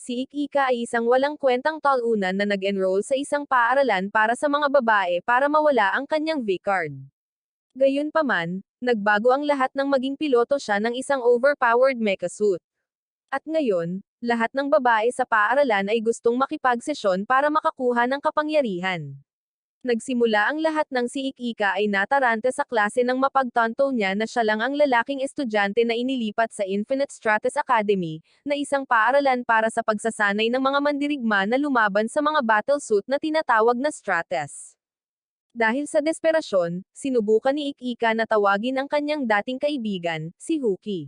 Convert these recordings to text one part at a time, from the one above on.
Si Ikika ay isang walang kwentang talunan na nag-enroll sa isang paaralan para sa mga babae para mawala ang kanyang V-card. Gayunpaman, nagbago ang lahat nang maging piloto siya ng isang overpowered mecha suit. At ngayon, lahat ng babae sa paaralan ay gustong makipagsesyon para makakuha ng kapangyarihan. Nagsimula ang lahat nang si Ikika ay natarante sa klase ng mapagtanto niya na siya lang ang lalaking estudyante na inilipat sa Infinite Stratus Academy, na isang paaralan para sa pagsasanay ng mga mandirigma na lumaban sa mga battlesuit na tinatawag na Stratus. Dahil sa desperasyon, sinubukan ni Ikika na tawagin ang kanyang dating kaibigan, si Huki.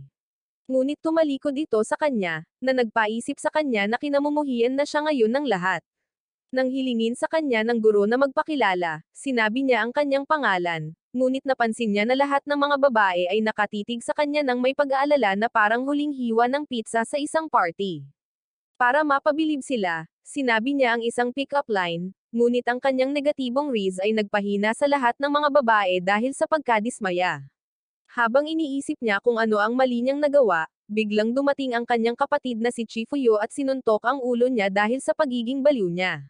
Ngunit tumalikod ito sa kanya, na nagpaisip sa kanya na kinamumuhian na siya ngayon ng lahat. Nang hilingin sa kanya ng guro na magpakilala, sinabi niya ang kanyang pangalan, ngunit napansin niya na lahat ng mga babae ay nakatitig sa kanya ng may pag-aalala na parang huling hiwa ng pizza sa isang party. Para mapabilib sila, sinabi niya ang isang pick-up line, ngunit ang kanyang negatibong riz ay nagpahina sa lahat ng mga babae dahil sa pagkadismaya. Habang iniisip niya kung ano ang mali niyang nagawa, biglang dumating ang kanyang kapatid na si Chifuyo at sinuntok ang ulo niya dahil sa pagiging baliw niya.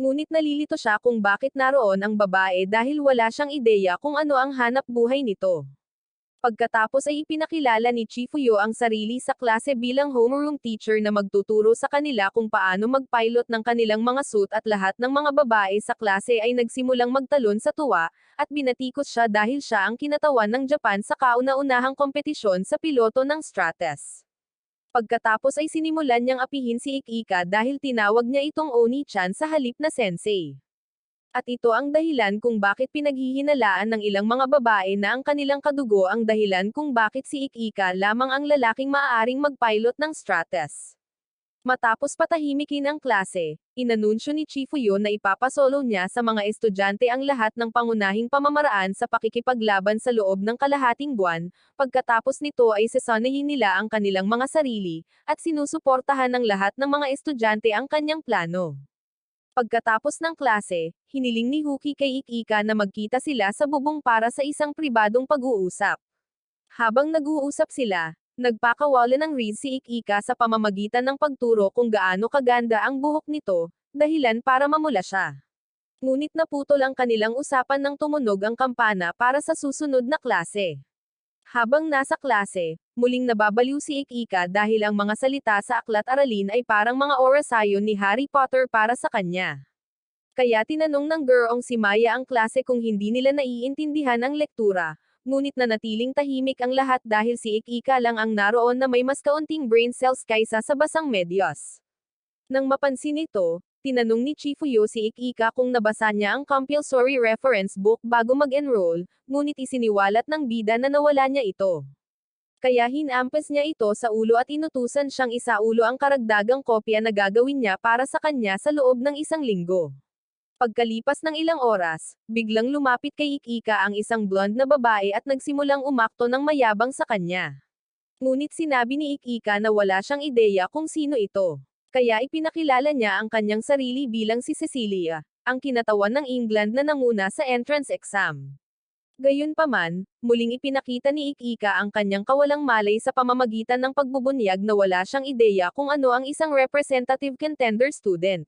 Ngunit nalilito siya kung bakit naroon ang babae dahil wala siyang ideya kung ano ang hanap buhay nito. Pagkatapos ay ipinakilala ni Chifuyo ang sarili sa klase bilang homeroom teacher na magtuturo sa kanila kung paano mag-pilot ng kanilang mga suit at lahat ng mga babae sa klase ay nagsimulang magtalon sa tuwa, at binatikos siya dahil siya ang kinatawan ng Japan sa kauna-unahang kompetisyon sa piloto ng Stratus. Pagkatapos ay sinimulan niyang apihin si Ikika dahil tinawag niya itong Oni-chan sa halip na sensei. At ito ang dahilan kung bakit pinaghihinalaan ng ilang mga babae na ang kanilang kadugo ang dahilan kung bakit si Ikika lamang ang lalaking maaaring mag-pilot ng Stratus. Matapos patahimikin ang klase, inanunsyo ni Chifuyo na ipapasolo niya sa mga estudyante ang lahat ng pangunahing pamamaraan sa pakikipaglaban sa loob ng kalahating buwan, pagkatapos nito ay sesanahin nila ang kanilang mga sarili, at sinusuportahan ng lahat ng mga estudyante ang kanyang plano. Pagkatapos ng klase, hiniling ni Huki kay Ikika na magkita sila sa bubong para sa isang pribadong pag-uusap. Habang nag-uusap sila, nagpakawala ng riz si Ikika sa pamamagitan ng pagturo kung gaano kaganda ang buhok nito, dahilan para mamula siya. Ngunit naputol ang kanilang usapan nang tumunog ang kampana para sa susunod na klase. Habang nasa klase, muling nababaliw si Ikika dahil ang mga salita sa aklat-aralin ay parang mga orasayon ni Harry Potter para sa kanya. Kaya tinanong ng gurong si Maya ang klase kung hindi nila naiintindihan ang lektura, ngunit nanatiling tahimik ang lahat dahil si Ikika lang ang naroon na may mas kaunting brain cells kaysa sa basang medyos. Nang mapansin ito, tinanong ni Chifuyo si Ikika kung nabasa niya ang compulsory reference book bago mag-enroll, ngunit isiniwalat ng bida na nawala niya ito. Kaya hinampas niya ito sa ulo at inutusan siyang isaulo ang karagdagang kopya na gagawin niya para sa kanya sa loob ng isang linggo. Pagkalipas ng ilang oras, biglang lumapit kay Ikika ang isang blonde na babae at nagsimulang umakto ng mayabang sa kanya. Ngunit sinabi ni Ikika na wala siyang ideya kung sino ito. Kaya ipinakilala niya ang kanyang sarili bilang si Cecilia, ang kinatawan ng England na nanguna sa entrance exam. Gayunpaman, muling ipinakita ni Ikika ang kanyang kawalang malay sa pamamagitan ng pagbubunyag na wala siyang ideya kung ano ang isang representative contender student.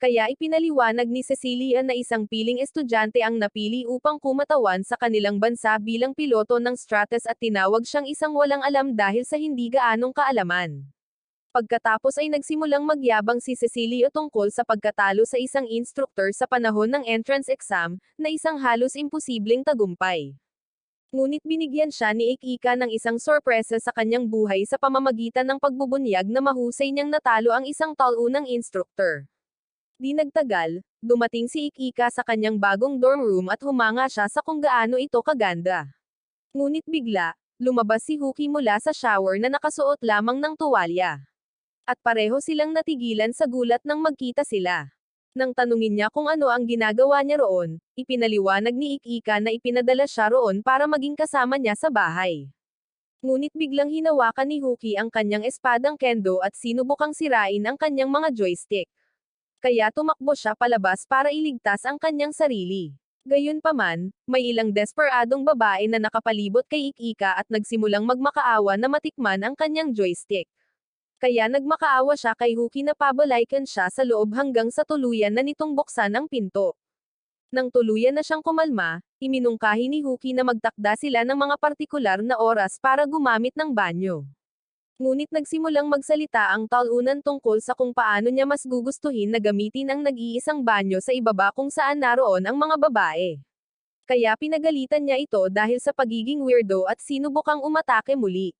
Kaya ipinaliwanag ni Cecilia na isang piling estudyante ang napili upang kumatawan sa kanilang bansa bilang piloto ng Stratus at tinawag siyang isang walang alam dahil sa hindi gaanong kaalaman. Pagkatapos ay nagsimulang magyabang si Cecilia tungkol sa pagkatalo sa isang instructor sa panahon ng entrance exam, na isang halos imposibleng tagumpay. Ngunit binigyan siya ni Ikika ng isang sorpresa sa kanyang buhay sa pamamagitan ng pagbubunyag na mahusay niyang natalo ang isang taunang instructor. Di nagtagal, dumating si Ikika sa kanyang bagong dorm room at humanga siya sa kung gaano ito kaganda. Ngunit bigla, lumabas si Huki mula sa shower na nakasuot lamang ng tuwalya. At pareho silang natigilan sa gulat nang magkita sila. Nang tanungin niya kung ano ang ginagawa niya roon, ipinaliwanag ni Ikika na ipinadala siya roon para maging kasama niya sa bahay. Ngunit biglang hinawakan ni Huki ang kanyang espadang kendo at sinubukang sirain ang kanyang mga joystick. Kaya tumakbo siya palabas para iligtas ang kanyang sarili. Gayunpaman, may ilang desperadong babae na nakapalibot kay Ikika at nagsimulang magmakaawa na matikman ang kanyang joystick. Kaya nagmakaawa siya kay Huki na pabalaykan siya sa loob hanggang sa tuluyan na nitong buksan ang pinto. Nang tuluyan na siyang kumalma, iminungkahi ni Huki na magtakda sila ng mga partikular na oras para gumamit ng banyo. Ngunit nagsimulang magsalita ang talunan tungkol sa kung paano niya mas gugustuhin na gamitin ang nag-iisang banyo sa ibaba kung saan naroon ang mga babae. Kaya pinagalitan niya ito dahil sa pagiging weirdo at sinubukang umatake muli.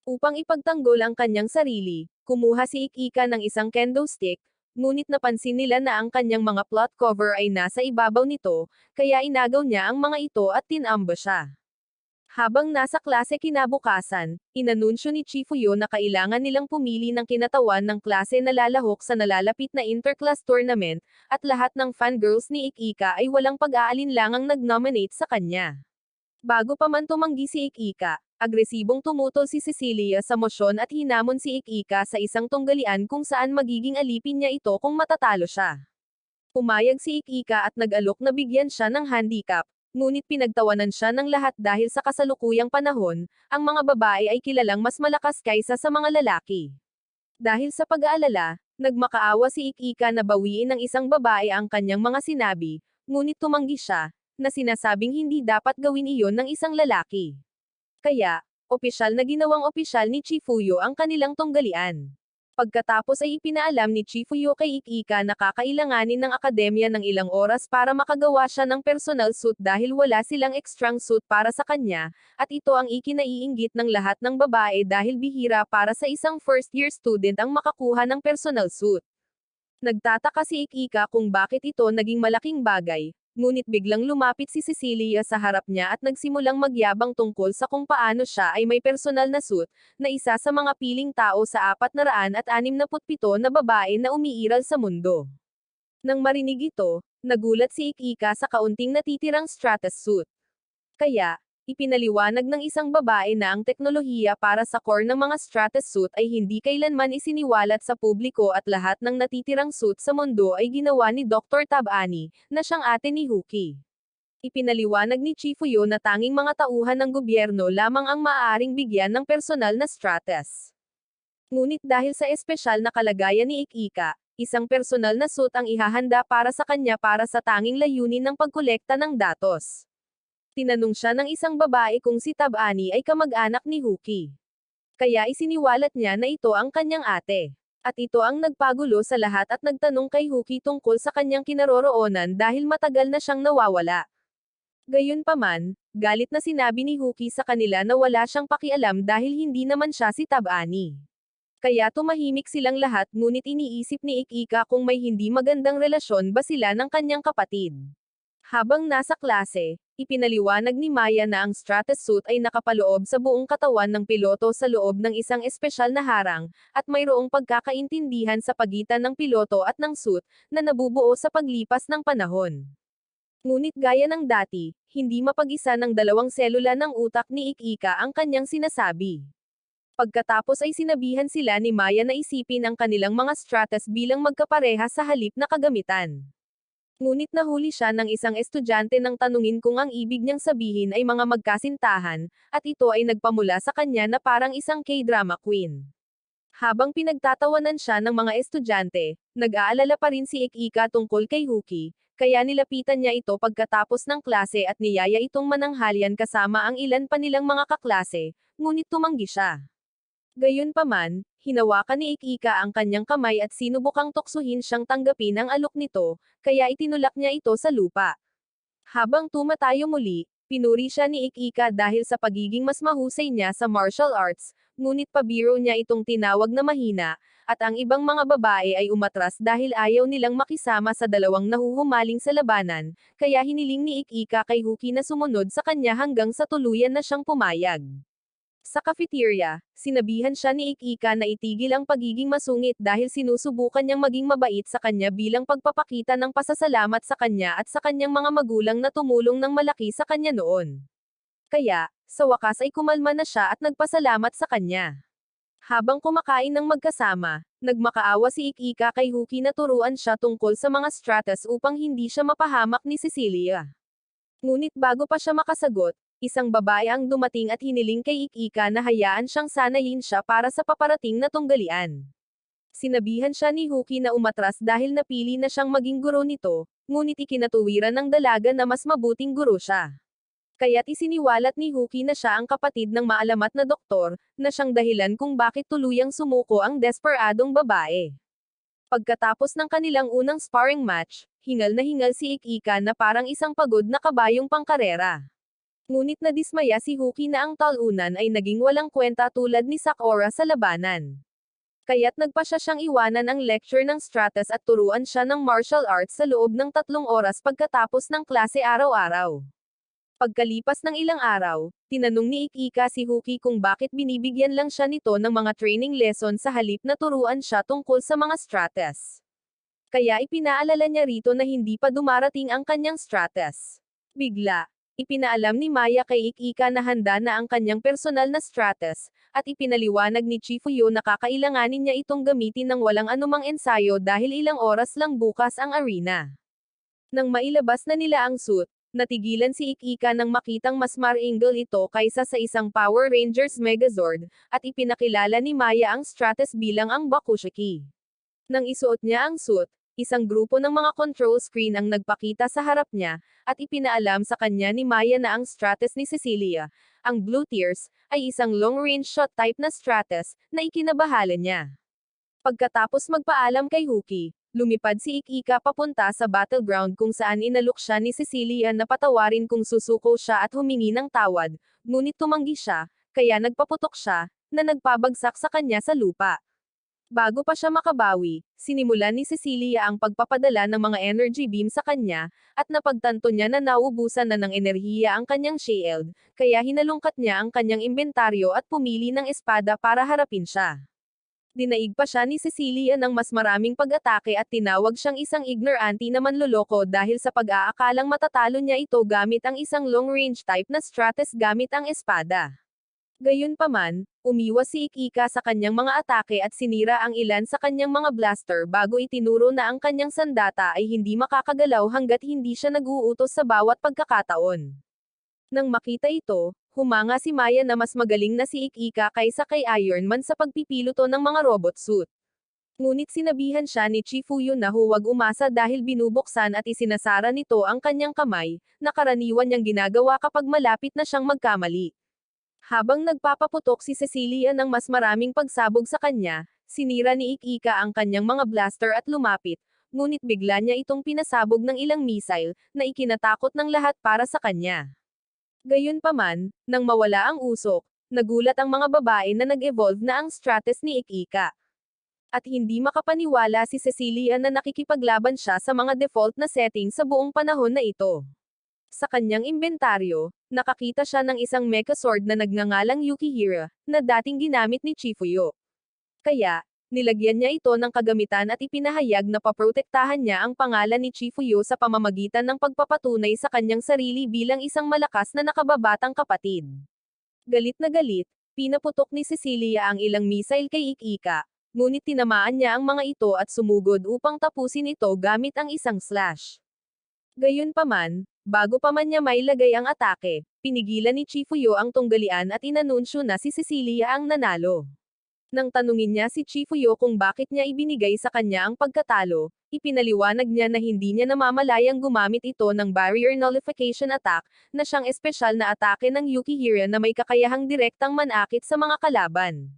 Upang ipagtanggol ang kanyang sarili, kumuha si Ik-Ika ng isang kendo stick, ngunit napansin nila na ang kanyang mga plot cover ay nasa ibabaw nito, kaya inagaw niya ang mga ito at tinamba siya. Habang nasa klase kinabukasan, inanunsyo ni Chifuyo na kailangan nilang pumili ng kinatawan ng klase na lalahok sa nalalapit na interclass tournament, at lahat ng fangirls ni Ik-Ika ay walang pag-aalinlangang nag-nominate sa kanya. Bago pa man tumanggi si Ik-Ika, agresibong tumutol si Cecilia sa mosyon at hinamon si Ik-Ika sa isang tunggalian kung saan magiging alipin niya ito kung matatalo siya. Pumayag si Ik-Ika at nag-alok na bigyan siya ng handicap, ngunit pinagtawanan siya ng lahat dahil sa kasalukuyang panahon, ang mga babae ay kilalang mas malakas kaysa sa mga lalaki. Dahil sa pag-aalala, nagmakaawa si Ik-Ika na bawiin ng isang babae ang kanyang mga sinabi, ngunit tumanggi siya, na sinasabing hindi dapat gawin iyon ng isang lalaki. Kaya, opisyal na ginawang opisyal ni Chifuyo ang kanilang tunggalian. Pagkatapos ay ipinaalam ni Chifuyo kay Ik-Ika na kakailanganin ng akademya ng ilang oras para makagawa siya ng personal suit dahil wala silang extrang suit para sa kanya, at ito ang ikinaiinggit ng lahat ng babae dahil bihira para sa isang first-year student ang makakuha ng personal suit. Nagtataka si Ik-Ika kung bakit ito naging malaking bagay, ngunit biglang lumapit si Cecilia sa harap niya at nagsimulang magyabang tungkol sa kung paano siya ay may personal na suit, na isa sa mga piling tao sa 467 na babae na umiiral sa mundo. Nang marinig ito, nagulat si Ik-Ika sa kaunting natitirang Stratus suit. Kaya, ipinaliwanag ng isang babae na ang teknolohiya para sa core ng mga Stratus suit ay hindi kailanman isiniwalat sa publiko at lahat ng natitirang suit sa mundo ay ginawa ni Dr. Tabani, na siyang ate ni Huki. Ipinaliwanag ni Chifuyo na tanging mga tauhan ng gobyerno lamang ang maaaring bigyan ng personal na Stratus. Ngunit dahil sa espesyal na kalagayan ni Ik-Ika, isang personal na suit ang ihahanda para sa kanya para sa tanging layunin ng pagkolekta ng datos. Tinanong siya ng isang babae kung si Tabani ay kamag-anak ni Huki. Kaya isiniwalat niya na ito ang kanyang ate. At ito ang nagpagulo sa lahat at nagtanong kay Huki tungkol sa kanyang kinaroroonan dahil matagal na siyang nawawala. Gayunpaman, galit na sinabi ni Huki sa kanila na wala siyang pakialam dahil hindi naman siya si Tabani. Kaya tumahimik silang lahat ngunit iniisip ni Ik-Ika kung may hindi magandang relasyon ba sila ng kanyang kapatid. Habang nasa klase, ipinaliwanag ni Maya na ang Stratus suit ay nakapaloob sa buong katawan ng piloto sa loob ng isang espesyal na harang, at mayroong pagkakaintindihan sa pagitan ng piloto at ng suit, na nabubuo sa paglipas ng panahon. Ngunit gaya ng dati, hindi mapag-isa ng dalawang selula ng utak ni Ik-Ika ang kanyang sinasabi. Pagkatapos ay sinabihan sila ni Maya na isipin ang kanilang mga Stratus bilang magkapareha sa halip na kagamitan. Ngunit nahuli siya ng isang estudyante nang tanungin kung ang ibig niyang sabihin ay mga magkasintahan, at ito ay nagpamula sa kanya na parang isang K-drama queen. Habang pinagtatawanan siya ng mga estudyante, nag-aalala pa rin si Ik-Ika tungkol kay Huki, kaya nilapitan niya ito pagkatapos ng klase at niyaya itong mananghalian kasama ang ilan pa nilang mga kaklase, ngunit tumanggi siya. Gayunpaman, hinawakan ni Ik-Ika ang kanyang kamay at sinubukang tuksuhin siyang tanggapin ang alok nito, kaya itinulak niya ito sa lupa. Habang tumatayo muli, pinuri siya ni Ik-Ika dahil sa pagiging mas mahusay niya sa martial arts, ngunit pabiro niya itong tinawag na mahina, at ang ibang mga babae ay umatras dahil ayaw nilang makisama sa dalawang nahuhumaling sa labanan, kaya hiniling ni Ik-Ika kay Huki na sumunod sa kanya hanggang sa tuluyan na siyang pumayag. Sa cafeteria, sinabihan siya ni Ik-Ika na itigil ang pagiging masungit dahil sinusubukan niyang maging mabait sa kanya bilang pagpapakita ng pasasalamat sa kanya at sa kanyang mga magulang na tumulong ng malaki sa kanya noon. Kaya, sa wakas ay kumalma na siya at nagpasalamat sa kanya. Habang kumakain ng magkasama, nagmakaawa si Ik-Ika kay Huki na turuan siya tungkol sa mga Stratus upang hindi siya mapahamak ni Cecilia. Ngunit bago pa siya makasagot, Isang babae ang dumating at hiniling kay Ik-Ika na hayaan siyang sanayin siya para sa paparating na tunggalian. Sinabihan siya ni Huki na umatras dahil napili na siyang maging guro nito, ngunit ikinatuwiran ng dalaga na mas mabuting guro siya. Kaya't isiniwalat ni Huki na siya ang kapatid ng maalamat na doktor, na siyang dahilan kung bakit tuluyang sumuko ang desperadong babae. Pagkatapos ng kanilang unang sparring match, hingal na hingal si Ik-Ika na parang isang pagod na kabayong pangkarera. Ngunit nadismaya si Huki na ang talunan ay naging walang kwenta tulad ni Sakura sa labanan. Kaya't nagpa siya siyang iwanan ang lecture ng Stratus at turuan siya ng martial arts sa loob ng 3 oras pagkatapos ng klase araw-araw. Pagkalipas ng ilang araw, tinanong ni Ik-Ika si Huki kung bakit binibigyan lang siya nito ng mga training lesson sa halip na turuan siya tungkol sa mga Stratus. Kaya ipinaalala niya rito na hindi pa dumarating ang kanyang Stratus. Bigla, ipinaalam ni Maya kay Ik-Ika na handa na ang kanyang personal na Stratus, at ipinaliwanag ni Chifuyo na kakailanganin niya itong gamitin ng walang anumang ensayo dahil ilang oras lang bukas ang arena. Nang mailabas na nila ang suit, natigilan si Ik-Ika nang makitang mas maringal ito kaysa sa isang Power Rangers Megazord, at ipinakilala ni Maya ang Stratus bilang ang Bakushiki. Nang isuot niya ang suit, isang grupo ng mga control screen ang nagpakita sa harap niya, at ipinaalam sa kanya ni Maya na ang Stratus ni Cecilia, ang Blue Tears, ay isang long-range shot type na Stratus, na ikinabahala niya. Pagkatapos magpaalam kay Huki, lumipad si Ik-Ika papunta sa battleground kung saan inalok siya ni Cecilia na patawarin kung susuko siya at humingi ng tawad, ngunit tumanggi siya, kaya nagpaputok siya, na nagpabagsak sa kanya sa lupa. Bago pa siya makabawi, sinimulan ni Cecilia ang pagpapadala ng mga energy beam sa kanya, at napagtanto niya na nauubusan na ng enerhiya ang kanyang shield, kaya hinalungkat niya ang kanyang inventaryo at pumili ng espada para harapin siya. Dinaig pa siya ni Cecilia ng mas maraming pag-atake at tinawag siyang isang ignorante na manloloko dahil sa pag-aakalang matatalo niya ito gamit ang isang long-range type na Stratus gamit ang espada. Gayunpaman, umiwas si Ik-Ika sa kanyang mga atake at sinira ang ilan sa kanyang mga blaster bago itinuro na ang kanyang sandata ay hindi makakagalaw hanggat hindi siya nag-uutos sa bawat pagkakataon. Nang makita ito, humanga si Maya na mas magaling na si Ik-Ika kaysa kay Iron Man sa pagpipiloto ng mga robot suit. Ngunit sinabihan siya ni Chifuyo na huwag umasa dahil binubuksan at isinasara nito ang kanyang kamay, na karaniwan niyang ginagawa kapag malapit na siyang magkamali. Habang nagpapaputok si Cecilia ng mas maraming pagsabog sa kanya, sinira ni Ik-Ika ang kanyang mga blaster at lumapit, ngunit bigla niya itong pinasabog ng ilang missile, na ikinatakot ng lahat para sa kanya. Gayunpaman, nang mawala ang usok, nagulat ang mga babae na nag-evolve na ang Stratus ni Ik-Ika. At hindi makapaniwala si Cecilia na nakikipaglaban siya sa mga default na setting sa buong panahon na ito. Sa kanyang inventaryo, nakakita siya ng isang mecha sword na nagngangalang Yukihira, na dating ginamit ni Chifuyo. Kaya, nilagyan niya ito ng kagamitan at ipinahayag na paprotektahan niya ang pangalan ni Chifuyo sa pamamagitan ng pagpapatunay sa kanyang sarili bilang isang malakas na nakababatang kapatid. Galit na galit, pinaputok ni Cecilia ang ilang missile kay Ik-Ika, ngunit tinamaan niya ang mga ito at sumugod upang tapusin ito gamit ang isang slash. Gayunpaman, bago pa man niya mailagay ang atake, pinigilan ni Chifuyo ang tunggalian at inanunsyo na si Cecilia ang nanalo. Nang tanungin niya si Chifuyo kung bakit niya ibinigay sa kanya ang pagkatalo, ipinaliwanag niya na hindi niya namamalayang gumamit ito ng barrier nullification attack, na siyang espesyal na atake ng Yukihira na may kakayahang direktang manakit sa mga kalaban.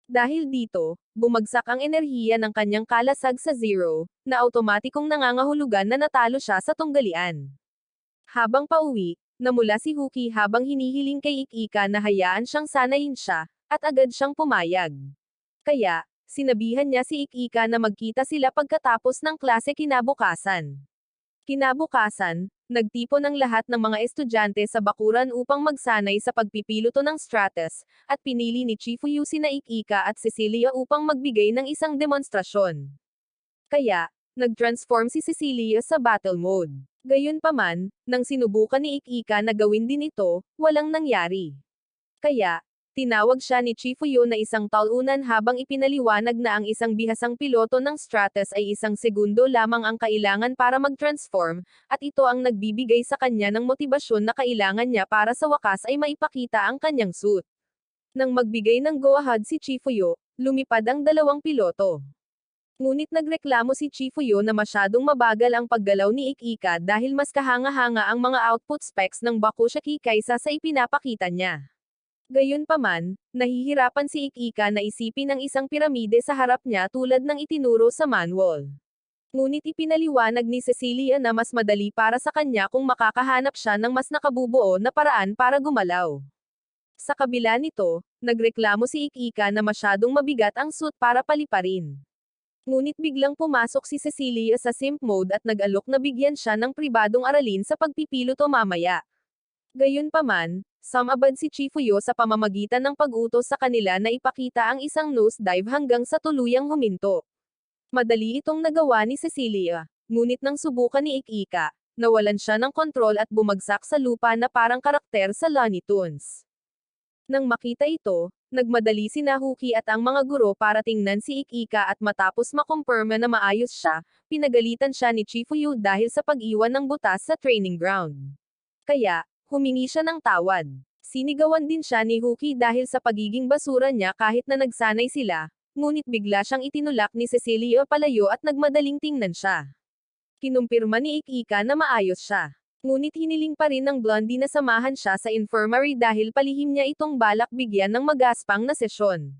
Dahil dito, bumagsak ang enerhiya ng kanyang kalasag sa zero, na automatikong nangangahulugan na natalo siya sa tunggalian. Habang pauwi, namula si Huki habang hinihiling kay Ik-Ika na hayaan siyang sanayin siya, at agad siyang pumayag. Kaya, sinabihan niya si Ik-Ika na magkita sila pagkatapos ng klase kinabukasan. Kinabukasan, nagtipon ang lahat ng mga estudyante sa bakuran upang magsanay sa pagpipiloto ng Stratus, at pinili ni Chifuyo sina Ik-Ika at Cecilia upang magbigay ng isang demonstrasyon. Kaya, nag-transform si Cecilia sa battle mode. Gayunpaman, nang sinubukan ni Ik-Ika na gawin din ito, walang nangyari. Kaya, Tinawag siya ni Chifuyo na isang talunan habang ipinaliwanag na ang isang bihasang piloto ng Stratus ay isang segundo lamang ang kailangan para mag-transform, at ito ang nagbibigay sa kanya ng motibasyon na kailangan niya para sa wakas ay maipakita ang kanyang suit. Nang magbigay ng go-ahead si Chifuyo, lumipad ang dalawang piloto. Ngunit nagreklamo si Chifuyo na masyadong mabagal ang paggalaw ni Ikika dahil mas kahanga-hanga ang mga output specs ng Bakushiki kaysa sa ipinapakita niya. Gayunpaman, nahihirapan si Ikika na isipin ang isang piramide sa harap niya tulad ng itinuro sa manual. Ngunit ipinaliwanag ni Cecilia na mas madali para sa kanya kung makakahanap siya ng mas nakabubuo na paraan para gumalaw. Sa kabila nito, nagreklamo si Ikika na masyadong mabigat ang suit para paliparin. Ngunit biglang pumasok si Cecilia sa simp mode at nag-alok na bigyan siya ng pribadong aralin sa pagpipiloto mamaya. Gayunpaman, sumabad si Chifuyo sa pamamagitan ng pag-utos sa kanila na ipakita ang isang nosedive hanggang sa tuluyang huminto. Madali itong nagawa ni Cecilia, ngunit nang subukan ni Ikika, nawalan siya ng kontrol at bumagsak sa lupa na parang karakter sa Looney Tunes. Nang makita ito, nagmadali si Nahuki at ang mga guro para tingnan si Ikika at matapos makumpirma na maayos siya, pinagalitan siya ni Chifuyo dahil sa pag-iwan ng butas sa training ground. Kaya, humingi siya ng tawad. Sinigawan din siya ni Huki dahil sa pagiging basura niya kahit na nagsanay sila, ngunit bigla siyang itinulak ni Cecilia palayo at nagmadaling tingnan siya. Kinumpirma ni Ikika na maayos siya. Ngunit hiniling pa rin ng Blondie na samahan siya sa infirmary dahil palihim niya itong balak bigyan ng magaspang na sesyon.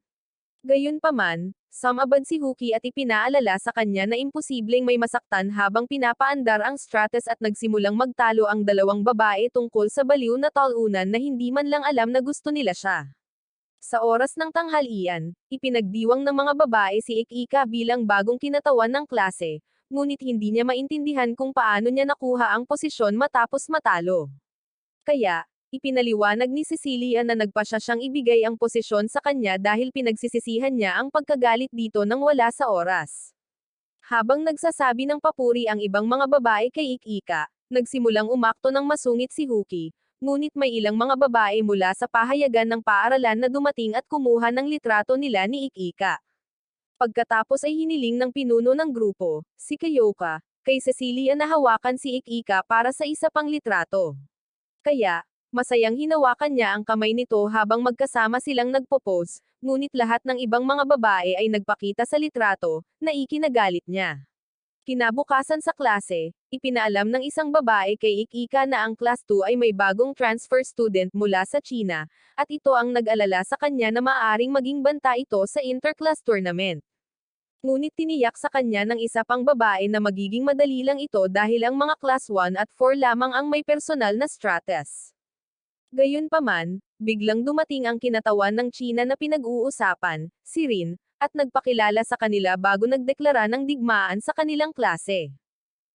Gayunpaman, sumabad si Huki at ipinaalala sa kanya na imposibleng may masaktan habang pinapaandar ang Stratus at nagsimulang magtalo ang dalawang babae tungkol sa baliw na talunan na hindi man lang alam na gusto nila siya. Sa oras ng tanghalian, ipinagdiwang ng mga babae si Ikika bilang bagong kinatawan ng klase, ngunit hindi niya maintindihan kung paano niya nakuha ang posisyon matapos matalo. Kaya, ipinaliwanag ni Cecilia na nagpasya siyang ibigay ang posisyon sa kanya dahil pinagsisisihan niya ang pagkagalit dito nang wala sa oras. Habang nagsasabi ng papuri ang ibang mga babae kay Ikika, nagsimulang umakto ng masungit si Huki, ngunit may ilang mga babae mula sa pahayagan ng paaralan na dumating at kumuha ng litrato nila ni Ikika. Pagkatapos ay hiniling ng pinuno ng grupo, si Kayoka, kay Cecilia na hawakan si Ikika para sa isa pang litrato. Kaya, masayang hinawakan niya ang kamay nito habang magkasama silang nagpo-pose, ngunit lahat ng ibang mga babae ay nagpakita sa litrato, na ikinagalit niya. Kinabukasan sa klase, ipinaalam ng isang babae kay Ikika na ang Class 2 ay may bagong transfer student mula sa China, at ito ang nag-alala sa kanya na maaaring maging banta ito sa inter-class tournament. Ngunit tiniyak sa kanya ng isa pang babae na magiging madali lang ito dahil ang mga Class 1 at 4 lamang ang may personal na Stratus. Gayunpaman, biglang dumating ang kinatawan ng China na pinag-uusapan, si Rin, at nagpakilala sa kanila bago nagdeklara ng digmaan sa kanilang klase.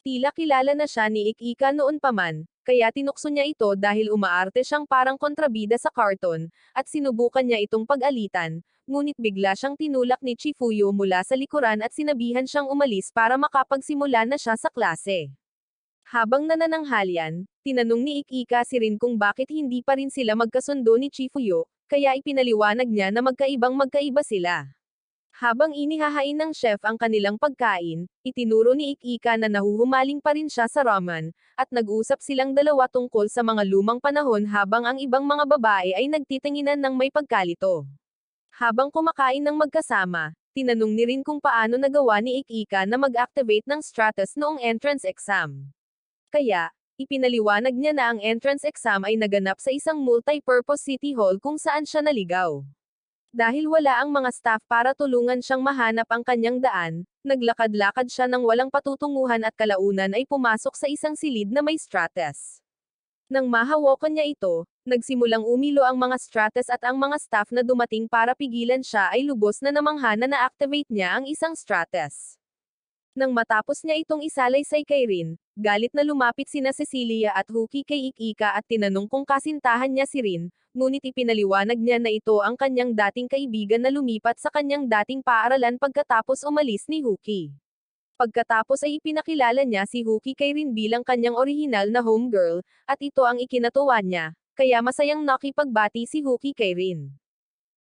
Tila kilala na siya ni Ikika noon pa man, kaya tinukso niya ito dahil umaarte siyang parang kontrabida sa karton, at sinubukan niya itong pag-alitan, ngunit bigla siyang tinulak ni Chifuyo mula sa likuran at sinabihan siyang umalis para makapagsimula na siya sa klase. Habang nanananghalian, tinanong ni Ikika si Rin kung bakit hindi pa rin sila magkasundo ni Chifuyo, kaya ipinaliwanag niya na magkaiba sila. Habang inihahain ng chef ang kanilang pagkain, itinuro ni Ikika na nahuhumaling pa rin siya sa ramen, at nag-usap silang dalawa tungkol sa mga lumang panahon habang ang ibang mga babae ay nagtitinginan ng may pagkalito. Habang kumakain ng magkasama, tinanong ni Rin kung paano nagawa ni Ikika na mag-activate ng Stratus noong entrance exam. Kaya, ipinaliwanag niya na ang entrance exam ay naganap sa isang multi-purpose city hall kung saan siya naligaw. Dahil wala ang mga staff para tulungan siyang mahanap ang kanyang daan, naglakad-lakad siya ng walang patutunguhan at kalaunan ay pumasok sa isang silid na may Stratus. Nang mahawakan niya ito, nagsimulang umilo ang mga Stratus at ang mga staff na dumating para pigilan siya ay lubos na namangha na na-activate niya ang isang Stratus. Nang matapos niya itong isalaysay kay Rin, galit na lumapit sina Cecilia at Huki kay Ikika at tinanong kung kasintahan niya si Rin, ngunit ipinaliwanag niya na ito ang kanyang dating kaibigan na lumipat sa kanyang dating paaralan pagkatapos umalis ni Huki. Pagkatapos ay ipinakilala niya si Huki kay Rin bilang kanyang orihinal na homegirl, at ito ang ikinatuwa niya, kaya masayang nakipagbati si Huki kay Rin.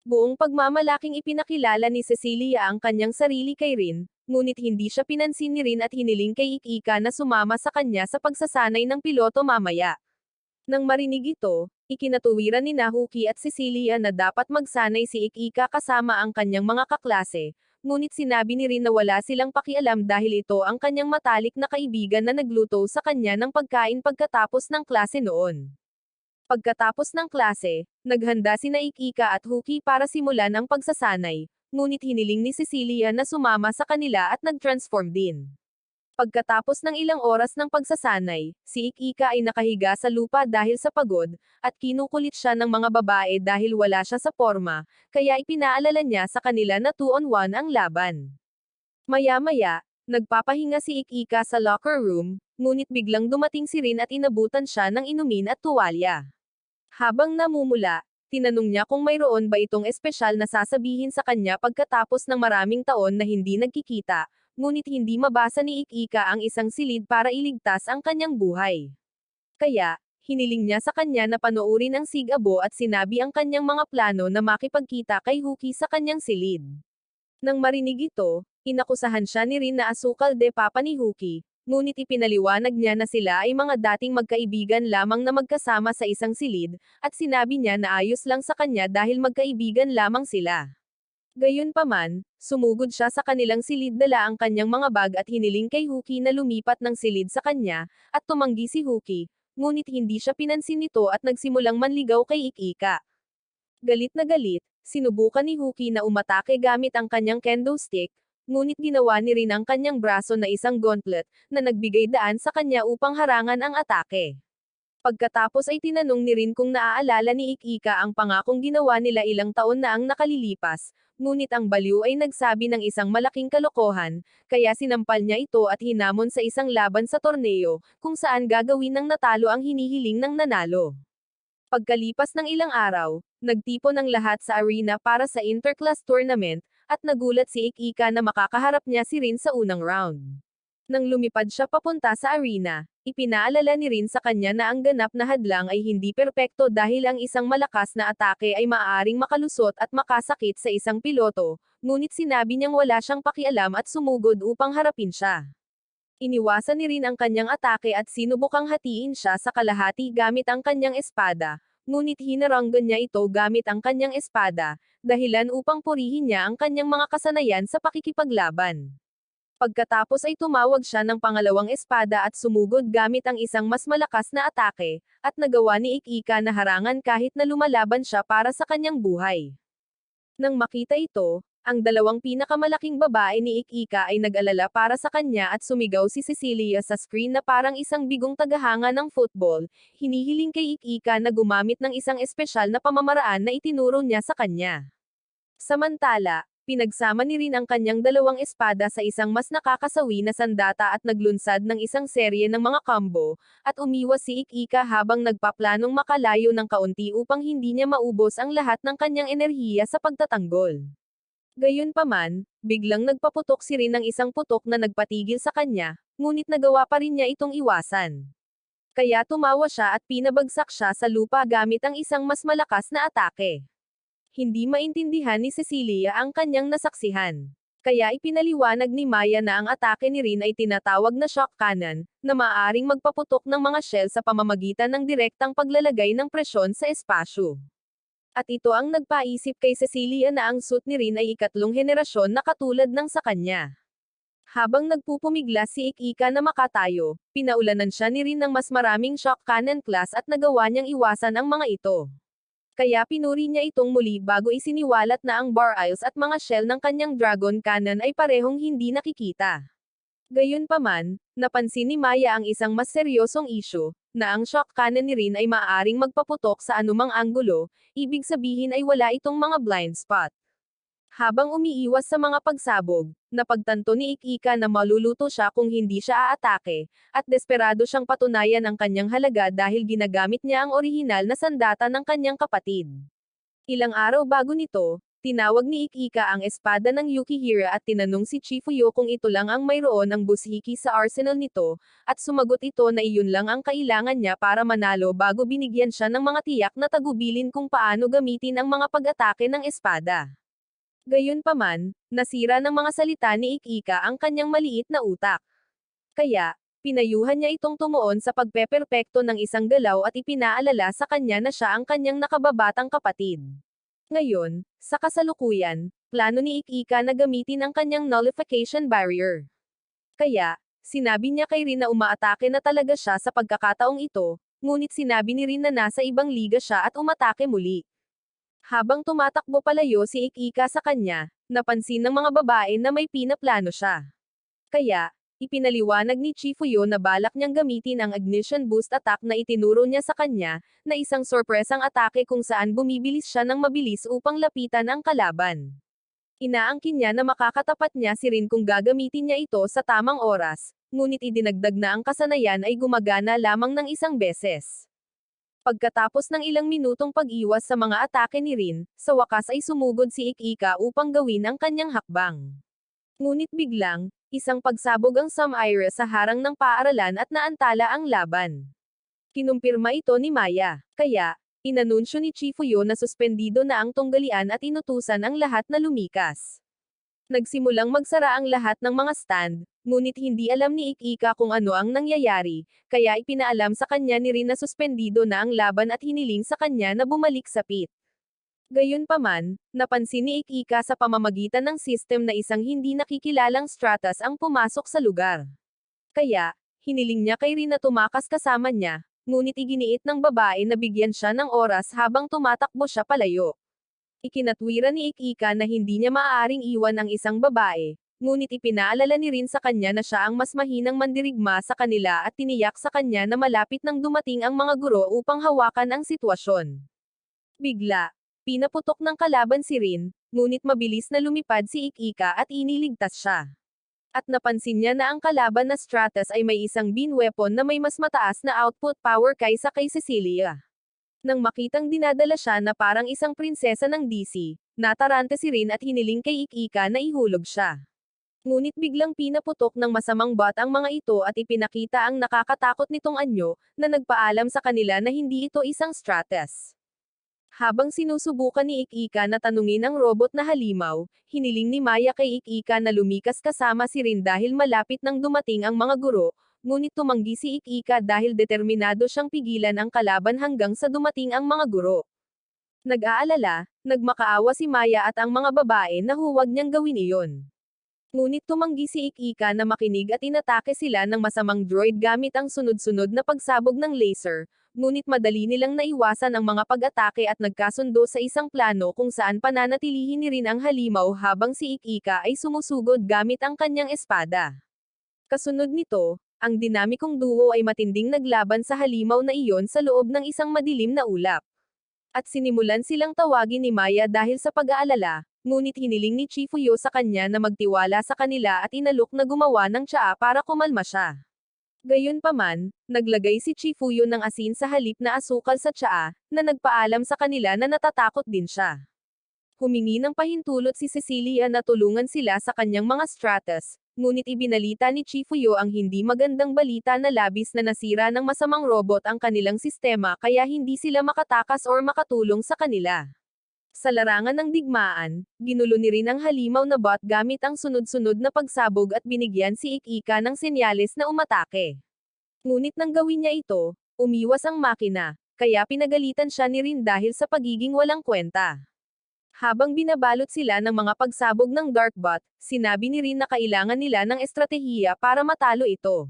Buong pagmamalaking ipinakilala ni Cecilia ang kanyang sarili kay Rin, ngunit hindi siya pinansin ni Rin at hiniling kay Ik-Ika na sumama sa kanya sa pagsasanay ng piloto mamaya. Nang marinig ito, ikinatuwiran ni Nahuki at Cecilia na dapat magsanay si Ik-Ika kasama ang kanyang mga kaklase, ngunit sinabi ni Rin na wala silang pakialam dahil ito ang kanyang matalik na kaibigan na nagluto sa kanya ng pagkain pagkatapos ng klase noon. Pagkatapos ng klase, naghanda sina Ik-Ika at Huki para simulan ang pagsasanay, ngunit hiniling ni Cecilia na sumama sa kanila at nag-transform din. Pagkatapos ng ilang oras ng pagsasanay, si Ik-Ika ay nakahiga sa lupa dahil sa pagod, at kinukulit siya ng mga babae dahil wala siya sa porma, kaya ipinaalala niya sa kanila na 2-on-1 ang laban. Maya-maya, nagpapahinga si Ik-Ika sa locker room, ngunit biglang dumating si Rin at inabutan siya ng inumin at tuwalya. Habang namumula, tinanong niya kung mayroon ba itong espesyal na sasabihin sa kanya pagkatapos ng maraming taon na hindi nagkikita, ngunit hindi mabasa ni Ik-Ika ang isang silid para iligtas ang kanyang buhay. Kaya, hiniling niya sa kanya na panoorin ang Sig-Abo at sinabi ang kanyang mga plano na makipagkita kay Huki sa kanyang silid. Nang marinig ito, inakusahan siya ni Rin na asukal de papa ni Huki, ngunit ipinaliwanag niya na sila ay mga dating magkaibigan lamang na magkasama sa isang silid, at sinabi niya na ayos lang sa kanya dahil magkaibigan lamang sila. Gayunpaman, sumugod siya sa kanilang silid dala ang kanyang mga bag at hiniling kay Huki na lumipat ng silid sa kanya, at tumanggi si Huki, ngunit hindi siya pinansin nito at nagsimulang manligaw kay Ik-Ika. Galit na galit, sinubukan ni Huki na umatake gamit ang kanyang kendo stick, ngunit ginawa ni Rin ang kanyang braso na isang gauntlet, na nagbigay daan sa kanya upang harangan ang atake. Pagkatapos ay tinanong ni Rin kung naaalala ni Ik-Ika ang pangakong ginawa nila ilang taon na ang nakalilipas, ngunit ang baliw ay nagsabi ng isang malaking kalokohan, kaya sinampal niya ito at hinamon sa isang laban sa torneo, kung saan gagawin ng natalo ang hinihiling ng nanalo. Pagkalipas ng ilang araw, nagtipon ang lahat sa arena para sa interclass tournament, at nagulat si Ik-Ika na makakaharap niya si Rin sa unang round. Nang lumipad siya papunta sa arena, ipinaalala ni Rin sa kanya na ang ganap na hadlang ay hindi perpekto dahil ang isang malakas na atake ay maaaring makalusot at makasakit sa isang piloto, ngunit sinabi niyang wala siyang pakialam at sumugod upang harapin siya. Iniwasan ni Rin ang kanyang atake at sinubukang hatiin siya sa kalahati gamit ang kanyang espada, ngunit hinaranggan niya ito gamit ang kanyang espada, dahilan upang purihin niya ang kanyang mga kasanayan sa pakikipaglaban. Pagkatapos ay tumawag siya ng pangalawang espada at sumugod gamit ang isang mas malakas na atake, at nagawa ni Ik-Ika na harangan kahit na lumalaban siya para sa kanyang buhay. Nang makita ito, ang dalawang pinakamalaking babae ni Ik-Ika ay nag-alala para sa kanya at sumigaw si Cecilia sa screen na parang isang bigong tagahanga ng football, hinihiling kay Ik-Ika na gumamit ng isang espesyal na pamamaraan na itinuro niya sa kanya. Samantala, pinagsama ni Rin ang kanyang dalawang espada sa isang mas nakakasawi na sandata at naglunsad ng isang serye ng mga combo, at umiwas si Ik-Ika habang nagpaplanong makalayo ng kaunti upang hindi niya maubos ang lahat ng kanyang enerhiya sa pagtatanggol. Gayunpaman, biglang nagpaputok si Rin ng isang putok na nagpatigil sa kanya, ngunit nagawa pa rin niya itong iwasan. Kaya tumawa siya at pinabagsak siya sa lupa gamit ang isang mas malakas na atake. Hindi maintindihan ni Cecilia ang kanyang nasaksihan. Kaya ipinaliwanag ni Maya na ang atake ni Rin ay tinatawag na shock cannon, na maaaring magpaputok ng mga shell sa pamamagitan ng direktang paglalagay ng presyon sa espasyo. At ito ang nagpaisip kay Cecilia na ang suit ni Rin ay ikatlong henerasyon na katulad ng sa kanya. Habang nagpupumigla si Ik-Ika na makatayo, pinaulanan siya ni Rin ng mas maraming shock cannon class at nagawa niyang iwasan ang mga ito. Kaya pinuri niya itong muli bago isiniwalat na ang bar aisles at mga shell ng kanyang dragon cannon ay parehong hindi nakikita. Gayunpaman, napansin ni Maya ang isang mas seryosong issue, na ang shock cannon ni Rin ay maaaring magpaputok sa anumang anggulo, ibig sabihin ay wala itong mga blind spot. Habang umiiwas sa mga pagsabog, napagtanto ni Ik-Ika na maluluto siya kung hindi siya aatake, at desperado siyang patunayan ang kanyang halaga dahil ginagamit niya ang orihinal na sandata ng kanyang kapatid. Ilang araw bago nito, Tinawag ni Ikika ang espada ng Yukihira at tinanong si Chifuyo kung ito lang ang mayroon ang bushiki sa arsenal nito, at sumagot ito na iyon lang ang kailangan niya para manalo bago binigyan siya ng mga tiyak na tagubilin kung paano gamitin ang mga pag-atake ng espada. Gayunpaman, nasira ng mga salita ni Ikika ang kanyang maliit na utak. Kaya, pinayuhan niya itong tumuon sa pagpeperpekto ng isang galaw at ipinaalala sa kanya na siya ang kanyang nakababatang kapatid. Ngayon, sa kasalukuyan, plano ni Ikika na gamitin ang kanyang nullification barrier. Kaya, sinabi niya kay Rin na umaatake na talaga siya sa pagkakataong ito, ngunit sinabi ni Rin na nasa ibang liga siya at umatake muli. Habang tumatakbo palayo si Ikika sa kanya, napansin ng mga babae na may pinaplano siya. Kaya, ipinaliwanag ni Chifuyo na balak niyang gamitin ang ignition boost attack na itinuro niya sa kanya, na isang sorpresang atake kung saan bumibilis siya ng mabilis upang lapitan ang kalaban. Inaangkin niya na makakatapat niya si Rin kung gagamitin niya ito sa tamang oras, ngunit idinagdag na ang kasanayan ay gumagana lamang ng isang beses. Pagkatapos ng ilang minutong pag-iwas sa mga atake ni Rin, sa wakas ay sumugod si Ikika upang gawin ang kanyang hakbang. Ngunit biglang, isang pagsabog ang Samaira sa harang ng paaralan at naantala ang laban. Kinumpirma ito ni Maya. Kaya, inanunsyo ni Chifuyo na suspendido na ang tunggalian at inutusan ang lahat na lumikas. Nagsimulang magsara ang lahat ng mga stand, ngunit hindi alam ni Ikika kung ano ang nangyayari, kaya ipinaalam sa kanya ni Rin na suspendido na ang laban at hiniling sa kanya na bumalik sa pit. Gayunpaman, napansin ni Ikika sa pamamagitan ng sistem na isang hindi nakikilalang Stratus ang pumasok sa lugar. Kaya, hiniling niya kay Rin na tumakas kasama niya, ngunit iginiit ng babae na bigyan siya ng oras habang tumatakbo siya palayo. Ikinatwiran ni Ikika na hindi niya maaaring iwan ang isang babae, ngunit ipinaalala ni Rin sa kanya na siya ang mas mahinang mandirigma sa kanila at tiniyak sa kanya na malapit nang dumating ang mga guro upang hawakan ang sitwasyon. Bigla, pinaputok ng kalaban si Rin, ngunit mabilis na lumipad si Ikika at iniligtas siya. At napansin niya na ang kalaban na Stratus ay may isang beam weapon na may mas mataas na output power kaysa kay Cecilia. Nang makitang dinadala siya na parang isang prinsesa ng DC, natarante si Rin at hiniling kay Ikika na ihulog siya. Ngunit biglang pinaputok ng masamang bot ang mga ito at ipinakita ang nakakatakot nitong anyo, na nagpaalam sa kanila na hindi ito isang Stratus. Habang sinusubukan ni Ikika na tanungin ang robot na halimaw, hiniling ni Maya kay Ikika na lumikas kasama si Rin dahil malapit nang dumating ang mga guro, ngunit tumanggi si Ikika dahil determinado siyang pigilan ang kalaban hanggang sa dumating ang mga guro. Nag-aalala, nagmakaawa si Maya at ang mga babae na huwag niyang gawin iyon. Ngunit tumanggi si Ikika na makinig at inatake sila ng masamang droid gamit ang sunod-sunod na pagsabog ng laser, ngunit madali nilang naiwasan ang mga pag-atake at nagkasundo sa isang plano kung saan pananatilihin ni Rin ang halimaw habang si Ikika ay sumusugod gamit ang kanyang espada. Kasunod nito, ang dinamikong duo ay matinding naglaban sa halimaw na iyon sa loob ng isang madilim na ulap. At sinimulan silang tawagin ni Maya dahil sa pag-aalala, ngunit hiniling ni Chifuyo sa kanya na magtiwala sa kanila at inalok na gumawa ng tsaa para kumalma siya. Gayunpaman, naglagay si Chifuyo ng asin sa halip na asukal sa tsaa, na nagpaalam sa kanila na natatakot din siya. Humingi ng pahintulot si Cecilia na tulungan sila sa kanyang mga Stratus, ngunit ibinalita ni Chifuyo ang hindi magandang balita na labis na nasira ng masamang robot ang kanilang sistema kaya hindi sila makatakas or makatulong sa kanila. Sa larangan ng digmaan, ginulo ni Rin ang halimaw na bot gamit ang sunod-sunod na pagsabog at binigyan si Ikika ng senyales na umatake. Ngunit nang gawin niya ito, umiwas ang makina, kaya pinagalitan siya ni Rin dahil sa pagiging walang kwenta. Habang binabalot sila ng mga pagsabog ng Darkbot, sinabi ni Rin na kailangan nila ng estratehiya para matalo ito.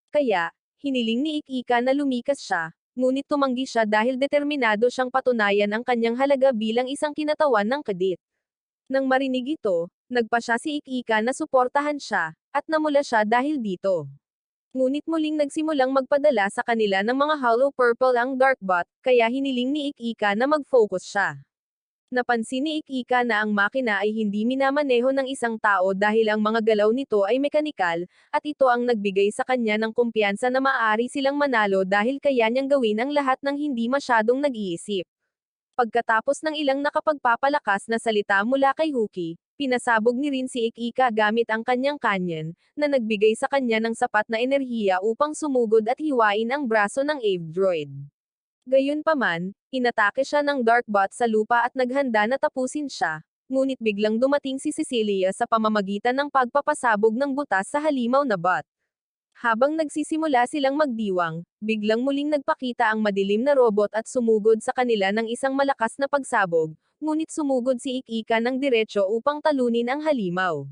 Kaya, hiniling ni Ikika na lumikas siya, ngunit tumanggi siya dahil determinado siyang patunayan ang kanyang halaga bilang isang kinatawan ng kadit. Nang marinig ito, nagpa siya si Ikika na suportahan siya, at namula siya dahil dito. Ngunit muling nagsimulang magpadala sa kanila ng mga hollow purple ang Darkbot, kaya hiniling ni Ikika na mag-focus siya. Napansin ni Ikika na ang makina ay hindi minamaneho ng isang tao dahil ang mga galaw nito ay mekanikal, at ito ang nagbigay sa kanya ng kumpiyansa na maaari silang manalo dahil kaya niyang gawin ang lahat ng hindi masyadong nag-iisip. Pagkatapos ng ilang nakapagpapalakas na salita mula kay Huki, pinasabog ni rin si Ikika gamit ang kanyang kanyon, na nagbigay sa kanya ng sapat na enerhiya upang sumugod at hiwain ang braso ng Ave Droid. Gayunpaman, inatake siya ng Darkbot sa lupa at naghanda na tapusin siya, ngunit biglang dumating si Cecilia sa pamamagitan ng pagpapasabog ng butas sa halimaw na bot. Habang nagsisimula silang magdiwang, biglang muling nagpakita ang madilim na robot at sumugod sa kanila ng isang malakas na pagsabog, ngunit sumugod si Ikika ng diretsyo upang talunin ang halimaw.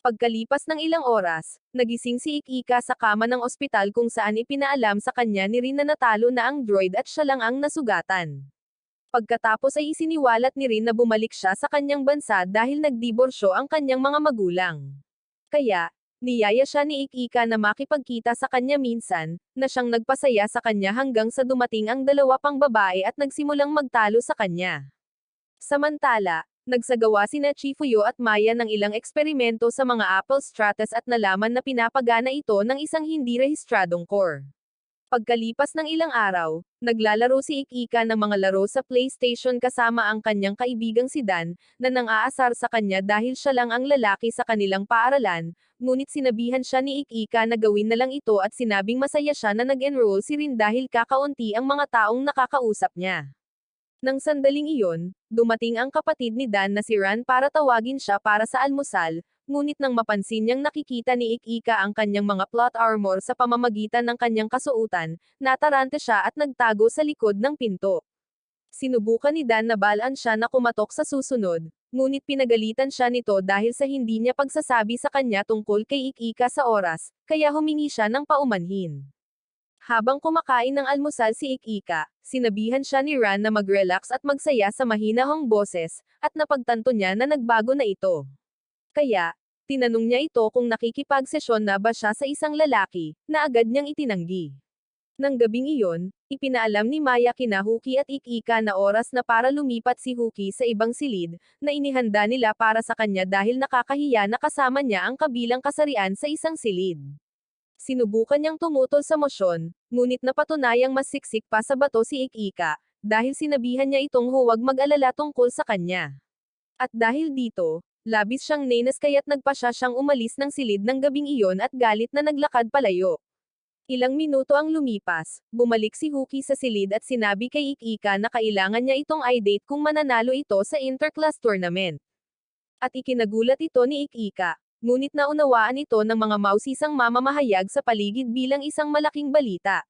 Pagkalipas ng ilang oras, nagising si Ikika sa kama ng ospital kung saan ipinaalam sa kanya ni Rin na natalo na ang droid at siya lang ang nasugatan. Pagkatapos ay isiniwalat ni Rin na bumalik siya sa kanyang bansa dahil nagdiborsyo ang kanyang mga magulang. Kaya, niyaya siya ni Ikika na makipagkita sa kanya minsan, na siyang nagpasaya sa kanya hanggang sa dumating ang dalawa pang babae at nagsimulang magtalo sa kanya. Samantala, nagsagawa sina Chifuyo at Maya ng ilang eksperimento sa mga Apple Stratus at nalaman na pinapagana ito ng isang hindi rehistradong core. Pagkalipas ng ilang araw, naglalaro si Ikika ng mga laro sa PlayStation kasama ang kanyang kaibigang si Dan, na nang-aasar sa kanya dahil siya lang ang lalaki sa kanilang paaralan, ngunit sinabihan siya ni Ikika na gawin na lang ito at sinabing masaya siya na nag-enroll si Rin dahil kakaunti ang mga taong nakakausap niya. Nang sandaling iyon, dumating ang kapatid ni Dan na si Ran para tawagin siya para sa almusal, ngunit nang mapansin niyang nakikita ni Ikika ang kanyang mga plot armor sa pamamagitan ng kanyang kasuotan, natarante siya at nagtago sa likod ng pinto. Sinubukan ni Dan na balaan siya na kumatok sa susunod, ngunit pinagalitan siya nito dahil sa hindi niya pagsasabi sa kanya tungkol kay Ikika sa oras, kaya humingi siya ng paumanhin. Habang kumakain ng almusal si Ikika, sinabihan siya ni Ran na mag-relax at magsaya sa mahinahong boses, at napagtanto niya na nagbago na ito. Kaya, tinanong niya ito kung nakikipagsesyon na ba siya sa isang lalaki, na agad niyang itinanggi. Nang gabing iyon, ipinaalam ni Maya kina Huki at Ikika na oras na para lumipat si Huki sa ibang silid, na inihanda nila para sa kanya dahil nakakahiya na kasama niya ang kabilang kasarian sa isang silid. Sinubukan niyang tumutol sa mosyon, ngunit napatunayang mas siksik pa sa bato si Ikika, dahil sinabihan niya itong huwag mag-alala tungkol sa kanya. At dahil dito, labis siyang nenas kaya't nagpasya siyang umalis ng silid ng gabing iyon at galit na naglakad palayo. Ilang minuto ang lumipas, bumalik si Huki sa silid at sinabi kay Ikika na kailangan niya itong i-date kung mananalo ito sa interclass tournament. At ikinagulat ito ni Ikika, ngunit naunawaan ito ng mga mausisang mamamahayag sa paligid bilang isang malaking balita.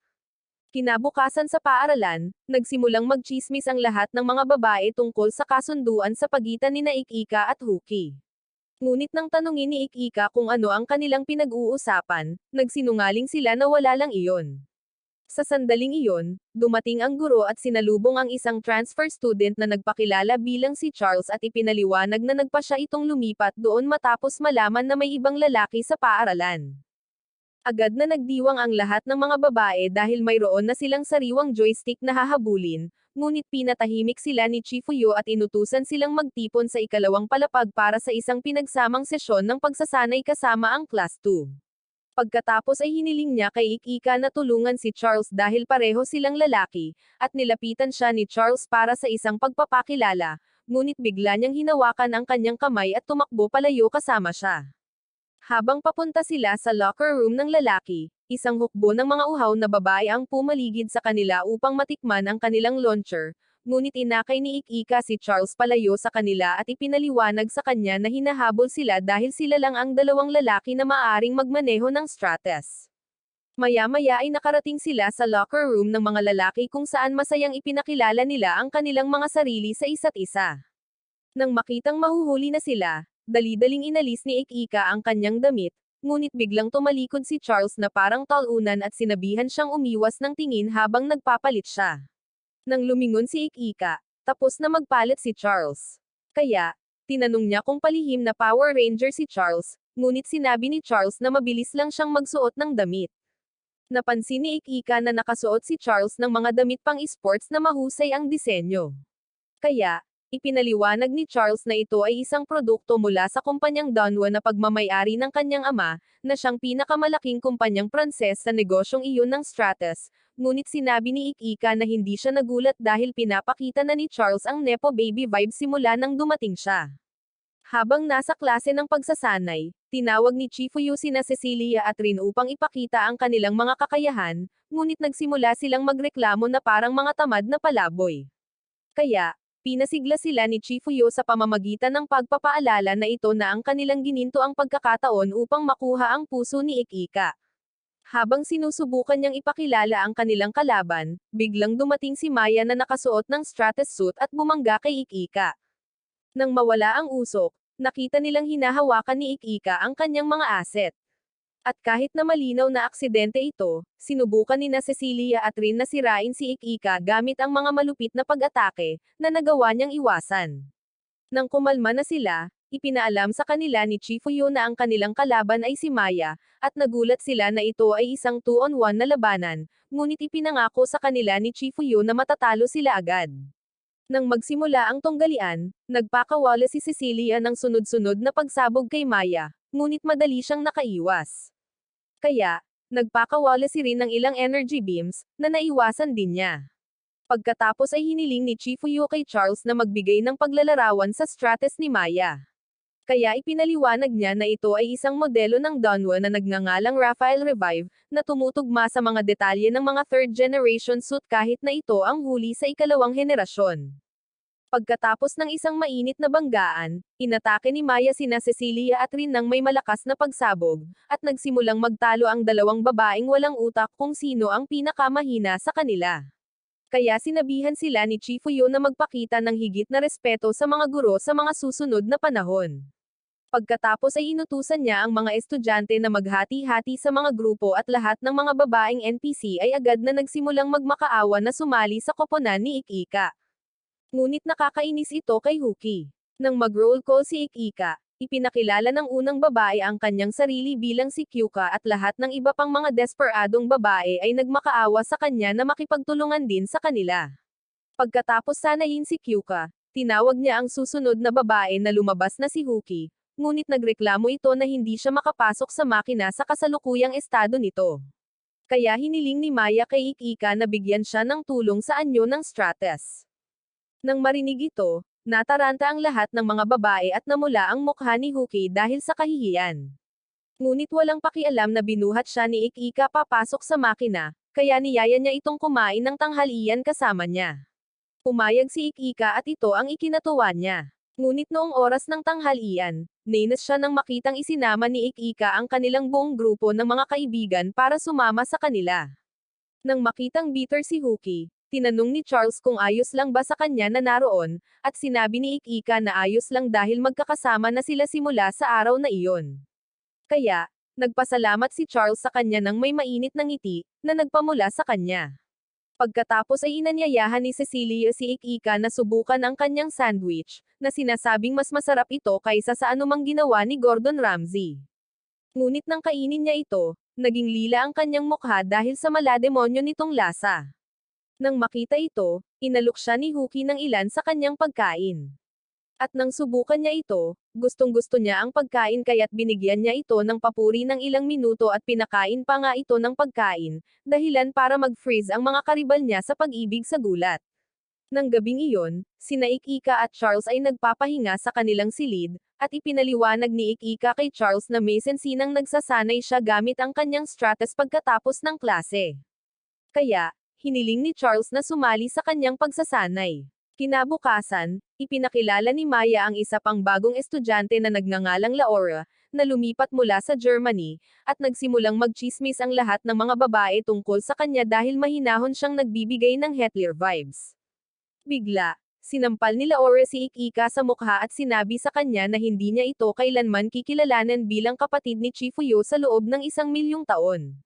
Kinabukasan sa paaralan, nagsimulang magchismis ang lahat ng mga babae tungkol sa kasunduan sa pagitan ni Ikika at Huki. Ngunit nang tanungin ni Ikika kung ano ang kanilang pinag-uusapan, nagsinungaling sila na wala lang iyon. Sa sandaling iyon, dumating ang guro at sinalubong ang isang transfer student na nagpakilala bilang si Charles at ipinaliwanag na nagpa siya itong lumipat doon matapos malaman na may ibang lalaki sa paaralan. Agad na nagdiwang ang lahat ng mga babae dahil mayroon na silang sariwang joystick na hahabulin, ngunit pinatahimik sila ni Chifuyo at inutusan silang magtipon sa ikalawang palapag para sa isang pinagsamang sesyon ng pagsasanay kasama ang Class 2. Pagkatapos ay hiniling niya kay Ikika na tulungan si Charles dahil pareho silang lalaki, at nilapitan siya ni Charles para sa isang pagpapakilala, ngunit bigla niyang hinawakan ang kanyang kamay at tumakbo palayo kasama siya. Habang papunta sila sa locker room ng lalaki, isang hukbo ng mga uhaw na babae ang pumaligid sa kanila upang matikman ang kanilang launcher, ngunit inakay ni Ikika si Charles palayo sa kanila at ipinaliwanag sa kanya na hinahabol sila dahil sila lang ang dalawang lalaki na maaaring magmaneho ng Stratus. Maya-maya ay nakarating sila sa locker room ng mga lalaki kung saan masayang ipinakilala nila ang kanilang mga sarili sa isa't isa. Nang makitang mahuhuli na sila, dali-daling inalis ni Ikika ang kanyang damit, ngunit biglang tumalikod si Charles na parang talunan at sinabihan siyang umiwas ng tingin habang nagpapalit siya. Nang lumingon si Ikika, tapos na magpalit si Charles. Kaya, tinanong niya kung palihim na Power Ranger si Charles, ngunit sinabi ni Charles na mabilis lang siyang magsuot ng damit. Napansin ni Ikika na nakasuot si Charles ng mga damit pang esports na mahusay ang disenyo. Kaya, Ipinaliwanag ni Charles na ito ay isang produkto mula sa kumpanyang Danwa na pagmamay-ari ng kanyang ama, na siyang pinakamalaking kumpanyang Pranses sa negosyong iyon ng Stratus, ngunit sinabi ni Ikika na hindi siya nagulat dahil pinapakita na ni Charles ang Nepo Baby vibe simula nang dumating siya. Habang nasa klase ng pagsasanay, tinawag ni Chifuyu sina Cecilia at Rin upang ipakita ang kanilang mga kakayahan, ngunit nagsimula silang magreklamo na parang mga tamad na palaboy. Kaya, pinasigla sila ni Chifuyo sa pamamagitan ng pagpapaalala na ito na ang kanilang gininto ang pagkakataon upang makuha ang puso ni Ikika. Habang sinusubukan niyang ipakilala ang kanilang kalaban, biglang dumating si Maya na nakasuot ng Stratus suit at bumangga kay Ikika. Nang mawala ang usok, nakita nilang hinahawakan ni Ikika ang kanyang mga asset. At kahit na malinaw na aksidente ito, sinubukan ni na Cecilia at Rin na sirain si Ikika gamit ang mga malupit na pag-atake, na nagawa niyang iwasan. Nang kumalma na sila, ipinaalam sa kanila ni Chifuyo na ang kanilang kalaban ay si Maya, at nagulat sila na ito ay isang 2-on-1 na labanan, ngunit ipinangako sa kanila ni Chifuyo na matatalo sila agad. Nang magsimula ang tunggalian, nagpakawala si Cecilia ng sunod-sunod na pagsabog kay Maya, ngunit madali siyang nakaiwas. Kaya, nagpakawala si Rin ng ilang energy beams, na naiwasan din niya. Pagkatapos ay hiniling ni Chifuyo kay Charles na magbigay ng paglalarawan sa Stratus ni Maya. Kaya ipinaliwanag niya na ito ay isang modelo ng Danwa na nagngangalang Raphael Revive, na tumutugma sa mga detalye ng mga third-generation suit kahit na ito ang huli sa ikalawang henerasyon. Pagkatapos ng isang mainit na banggaan, inatake ni Maya sina Cecilia at Rin ng may malakas na pagsabog, at nagsimulang magtalo ang dalawang babaeng walang utak kung sino ang pinakamahina sa kanila. Kaya sinabihan sila ni Chifuyo na magpakita ng higit na respeto sa mga guro sa mga susunod na panahon. Pagkatapos ay inutusan niya ang mga estudyante na maghati-hati sa mga grupo at lahat ng mga babaeng NPC ay agad na nagsimulang magmakaawa na sumali sa koponan ni Ikika. Ngunit nakakainis ito kay Huki. Nang mag-roll call si Ikika, ipinakilala ng unang babae ang kanyang sarili bilang si Kyuka at lahat ng iba pang mga desperadong babae ay nagmakaawa sa kanya na makipagtulungan din sa kanila. Pagkatapos sanayin si Kyuka, tinawag niya ang susunod na babae na lumabas na si Huki, ngunit nagreklamo ito na hindi siya makapasok sa makina sa kasalukuyang estado nito. Kaya hiniling ni Maya kay Ikika na bigyan siya ng tulong sa anyo ng Stratus. Nang marinig ito, nataranta ang lahat ng mga babae at namula ang mukha ni Huki dahil sa kahihiyan. Ngunit walang pakialam na binuhat siya ni Ikika papasok sa makina, kaya niyaya niya itong kumain ng tanghalian kasama niya. Pumayag si Ikika at ito ang ikinatuwa niya. Ngunit noong oras ng tanghalian, nainis siya nang makitang isinama ni Ikika ang kanilang buong grupo ng mga kaibigan para sumama sa kanila. Nang makitang bitter si Huki, tinanong ni Charles kung ayos lang ba sa kanya na naroon, at sinabi ni Ikika na ayos lang dahil magkakasama na sila simula sa araw na iyon. Kaya, nagpasalamat si Charles sa kanya ng may mainit na ngiti, na nagpamula sa kanya. Pagkatapos ay inanyayahan ni Cecilia si Ikika na subukan ang kanyang sandwich, na sinasabing mas masarap ito kaysa sa anumang ginawa ni Gordon Ramsay. Ngunit nang kainin niya ito, naging lila ang kanyang mukha dahil sa malademonyo nitong lasa. Nang makita ito, inalok siya ni Huki ng ilan sa kanyang pagkain. At nang subukan niya ito, gustong-gusto niya ang pagkain kaya't binigyan niya ito ng papuri ng ilang minuto at pinakain pa nga ito ng pagkain, dahilan para mag-freeze ang mga karibal niya sa pag-ibig sa gulat. Nang gabing iyon, sina Ikika at Charles ay nagpapahinga sa kanilang silid, at ipinaliwanag ni Ikika kay Charles na may sensinang nagsasanay siya gamit ang kanyang Stratus pagkatapos ng klase. Kaya, hiniling ni Charles na sumali sa kanyang pagsasanay. Kinabukasan, ipinakilala ni Maya ang isa pang bagong estudyante na nagngangalang Laura, na lumipat mula sa Germany, at nagsimulang magchismis ang lahat ng mga babae tungkol sa kanya dahil mahinahon siyang nagbibigay ng Hitler vibes. Bigla, sinampal ni Laura si Ikika sa mukha at sinabi sa kanya na hindi niya ito kailanman kikilalanin bilang kapatid ni Chifuyo sa loob ng 1,000,000 taon.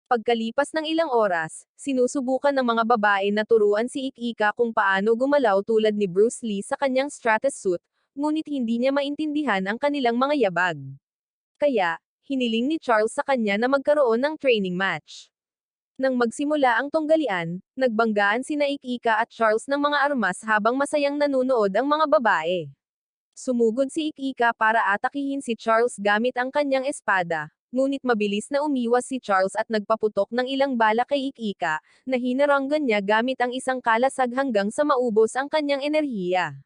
Pagkalipas ng ilang oras, sinusubukan ng mga babae na turuan si Ikika kung paano gumalaw tulad ni Bruce Lee sa kanyang Stratus suit, ngunit hindi niya maintindihan ang kanilang mga yabag. Kaya, hiniling ni Charles sa kanya na magkaroon ng training match. Nang magsimula ang tunggalian, nagbanggaan sina Ik-Ika at Charles ng mga armas habang masayang nanunood ang mga babae. Sumugod si Ik-Ika para atakihin si Charles gamit ang kanyang espada, ngunit mabilis na umiwas si Charles at nagpaputok ng ilang bala kay Ik-Ika, na hinaranggan niya gamit ang isang kalasag hanggang sa maubos ang kanyang enerhiya.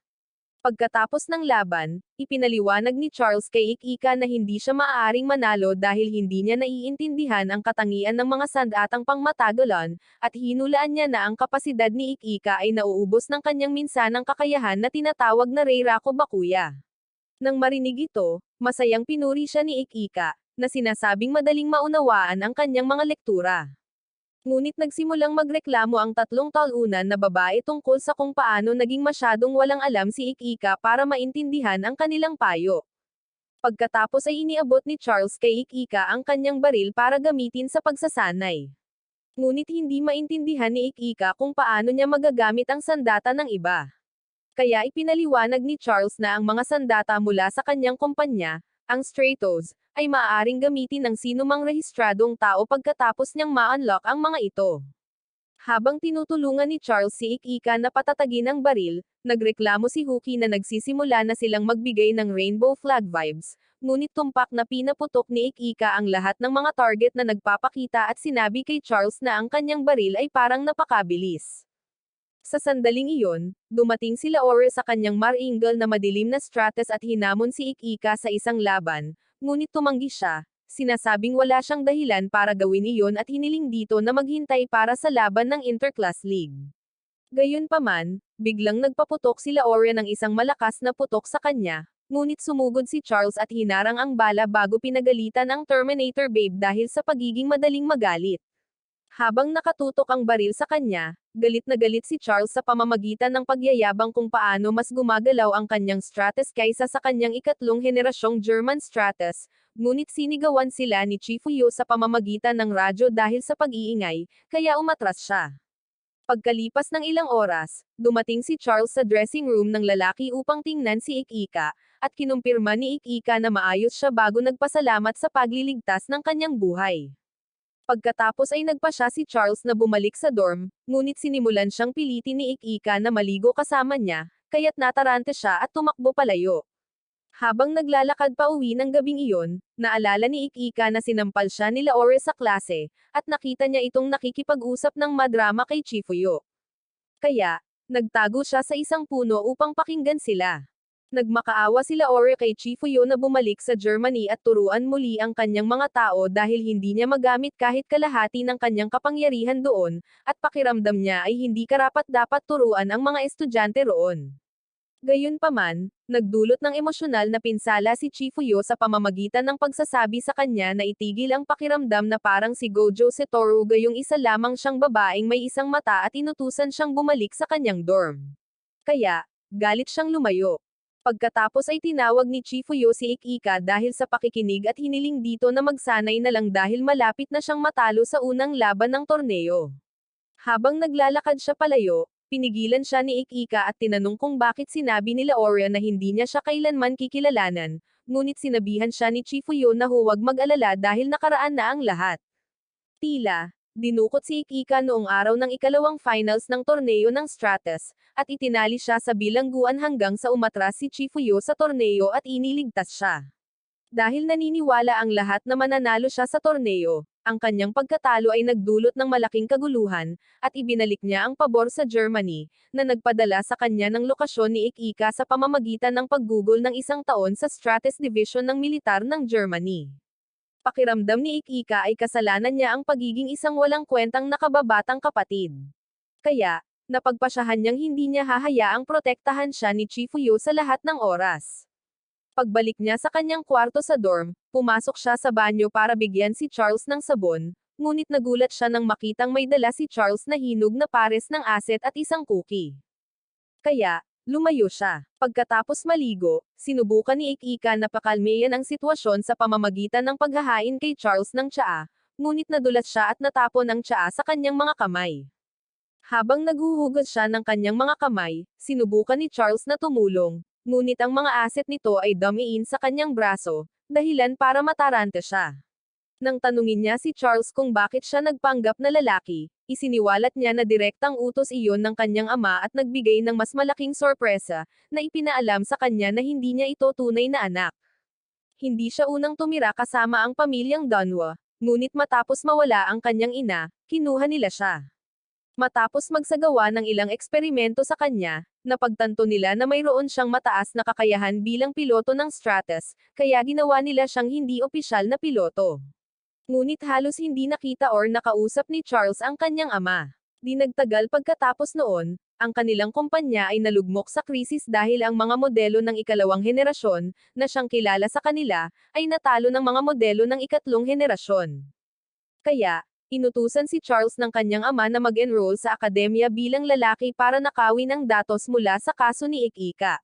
Pagkatapos ng laban, ipinaliwanag ni Charles kay Ik-Ika na hindi siya maaaring manalo dahil hindi niya naiintindihan ang katangian ng mga sandatang pangmatagalan, at hinulaan niya na ang kapasidad ni Ik-Ika ay nauubos ng kanyang minsanang kakayahan na tinatawag na Reiraku Bakuya. Nang marinig ito, masayang pinuri siya ni Ik-Ika, na sinasabing madaling maunawaan ang kanyang mga lektura. Ngunit nagsimulang magreklamo ang tatlong talunan na babae tungkol sa kung paano naging masyadong walang alam si Ik-Ika para maintindihan ang kanilang payo. Pagkatapos ay iniabot ni Charles kay Ik-Ika ang kanyang baril para gamitin sa pagsasanay. Ngunit hindi maintindihan ni Ik-Ika kung paano niya magagamit ang sandata ng iba. Kaya ipinaliwanag ni Charles na ang mga sandata mula sa kanyang kumpanya, ang Stratos, ay maaaring gamitin ng sinumang rehistradong tao pagkatapos niyang ma-unlock ang mga ito. Habang tinutulungan ni Charles si Ik-Ika na patatagin ang baril, nagreklamo si Huki na nagsisimula na silang magbigay ng rainbow flag vibes, ngunit tumpak na pinaputok ni Ik-Ika ang lahat ng mga target na nagpapakita at sinabi kay Charles na ang kanyang baril ay parang napakabilis. Sa sandaling iyon, dumating sila Ore sa kanyang maringal na madilim na Stratos at hinamon si Ik-Ika sa isang laban, ngunit tumanggi siya, sinasabing wala siyang dahilan para gawin iyon at hiniling dito na maghintay para sa laban ng Interclass League. Gayunpaman, biglang nagpaputok sila Ore ng isang malakas na putok sa kanya, ngunit sumugod si Charles at hinarang ang bala bago pinagalitan ang Terminator Babe dahil sa pagiging madaling magalit. Habang nakatutok ang baril sa kanya, galit na galit si Charles sa pamamagitan ng pagyayabang kung paano mas gumagalaw ang kanyang Stratos kaysa sa kanyang ikatlong henerasyong German Stratos, ngunit sinigawan sila ni Chifuyo sa pamamagitan ng radyo dahil sa pag-iingay, kaya umatras siya. Pagkalipas ng ilang oras, dumating si Charles sa dressing room ng lalaki upang tingnan si Ik-Ika, at kinumpirma ni Ik-Ika na maayos siya bago nagpasalamat sa pagliligtas ng kanyang buhay. Pagkatapos ay nagpa siya si Charles na bumalik sa dorm, ngunit sinimulan siyang pilitin ni Ik-Ika na maligo kasama niya, kaya't natarante siya at tumakbo palayo. Habang naglalakad pa uwi ng gabing iyon, naalala ni Ik-Ika na sinampal siya nila Ore sa klase, at nakita niya itong nakikipag-usap ng madrama kay Chifuyo. Kaya, nagtago siya sa isang puno upang pakinggan sila. Nagmakaawa sila Ore kay Chifuyo na bumalik sa Germany at turuan muli ang kanyang mga tao dahil hindi niya magamit kahit kalahati ng kanyang kapangyarihan doon, at pakiramdam niya ay hindi karapat-dapat turuan ang mga estudyante roon. Gayunpaman, nagdulot ng emosyonal na pinsala si Chifuyo sa pamamagitan ng pagsasabi sa kanya na itigil ang pakiramdam na parang si Gojo Setoru gayong isa lamang siyang babaeng may isang mata at inutusan siyang bumalik sa kanyang dorm. Kaya, galit siyang lumayo. Pagkatapos ay tinawag ni Chifuyo si Ik-Ika dahil sa pakikinig at hiniling dito na magsanay na lang dahil malapit na siyang matalo sa unang laban ng torneo. Habang naglalakad siya palayo, pinigilan siya ni Ik-Ika at tinanong kung bakit sinabi nila Ore na hindi niya siya kailanman kikilalanan, ngunit sinabihan siya ni Chifuyo na huwag mag-alala dahil nakaraan na ang lahat. Tila, dinukot si Ik-Ika noong araw ng ikalawang finals ng torneo ng Stratos, at itinali siya sa bilangguan hanggang sa umatras si Chifuyo sa torneo at iniligtas siya. Dahil naniniwala ang lahat na mananalo siya sa torneo, ang kanyang pagkatalo ay nagdulot ng malaking kaguluhan, at ibinalik niya ang pabor sa Germany, na nagpadala sa kanya ng lokasyon ni Ik-Ika sa pamamagitan ng paggugol ng isang taon sa Stratos Division ng militar ng Germany. Pakiramdam ni Ik-Ika ay kasalanan niya ang pagiging isang walang kwentang nakababatang kapatid. Kaya, napagpasyahan niyang hindi niya hahayaang protektahan siya ni Chifuyo sa lahat ng oras. Pagbalik niya sa kanyang kwarto sa dorm, pumasok siya sa banyo para bigyan si Charles ng sabon, ngunit nagulat siya nang makitang may dala si Charles na hinog na pares ng aset at isang cookie. Kaya, lumayo siya. Pagkatapos maligo, sinubukan ni Ik-Ika na pakalmeyan ang sitwasyon sa pamamagitan ng paghahain kay Charles ng tsaa, ngunit nadulas siya at natapon ang tsaa sa kanyang mga kamay. Habang naghuhugas siya ng kanyang mga kamay, sinubukan ni Charles na tumulong, ngunit ang mga aset nito ay dumiin sa kanyang braso, dahilan para matarante siya. Nang tanungin niya si Charles kung bakit siya nagpanggap na lalaki, isiniwalat niya na direktang utos iyon ng kanyang ama at nagbigay ng mas malaking sorpresa, na ipinaalam sa kanya na hindi niya ito tunay na anak. Hindi siya unang tumira kasama ang pamilyang Dunwa, ngunit matapos mawala ang kanyang ina, kinuha nila siya. Matapos magsagawa ng ilang eksperimento sa kanya, napagtanto nila na mayroon siyang mataas na kakayahan bilang piloto ng Stratus, kaya ginawa nila siyang hindi opisyal na piloto. Ngunit halos hindi nakita or nakausap ni Charles ang kanyang ama. Di nagtagal pagkatapos noon, ang kanilang kumpanya ay nalugmok sa krisis dahil ang mga modelo ng ikalawang henerasyon, na siyang kilala sa kanila, ay natalo ng mga modelo ng ikatlong henerasyon. Kaya, inutusan si Charles ng kanyang ama na mag-enroll sa akademya bilang lalaki para nakawin ang datos mula sa kaso ni Ikika.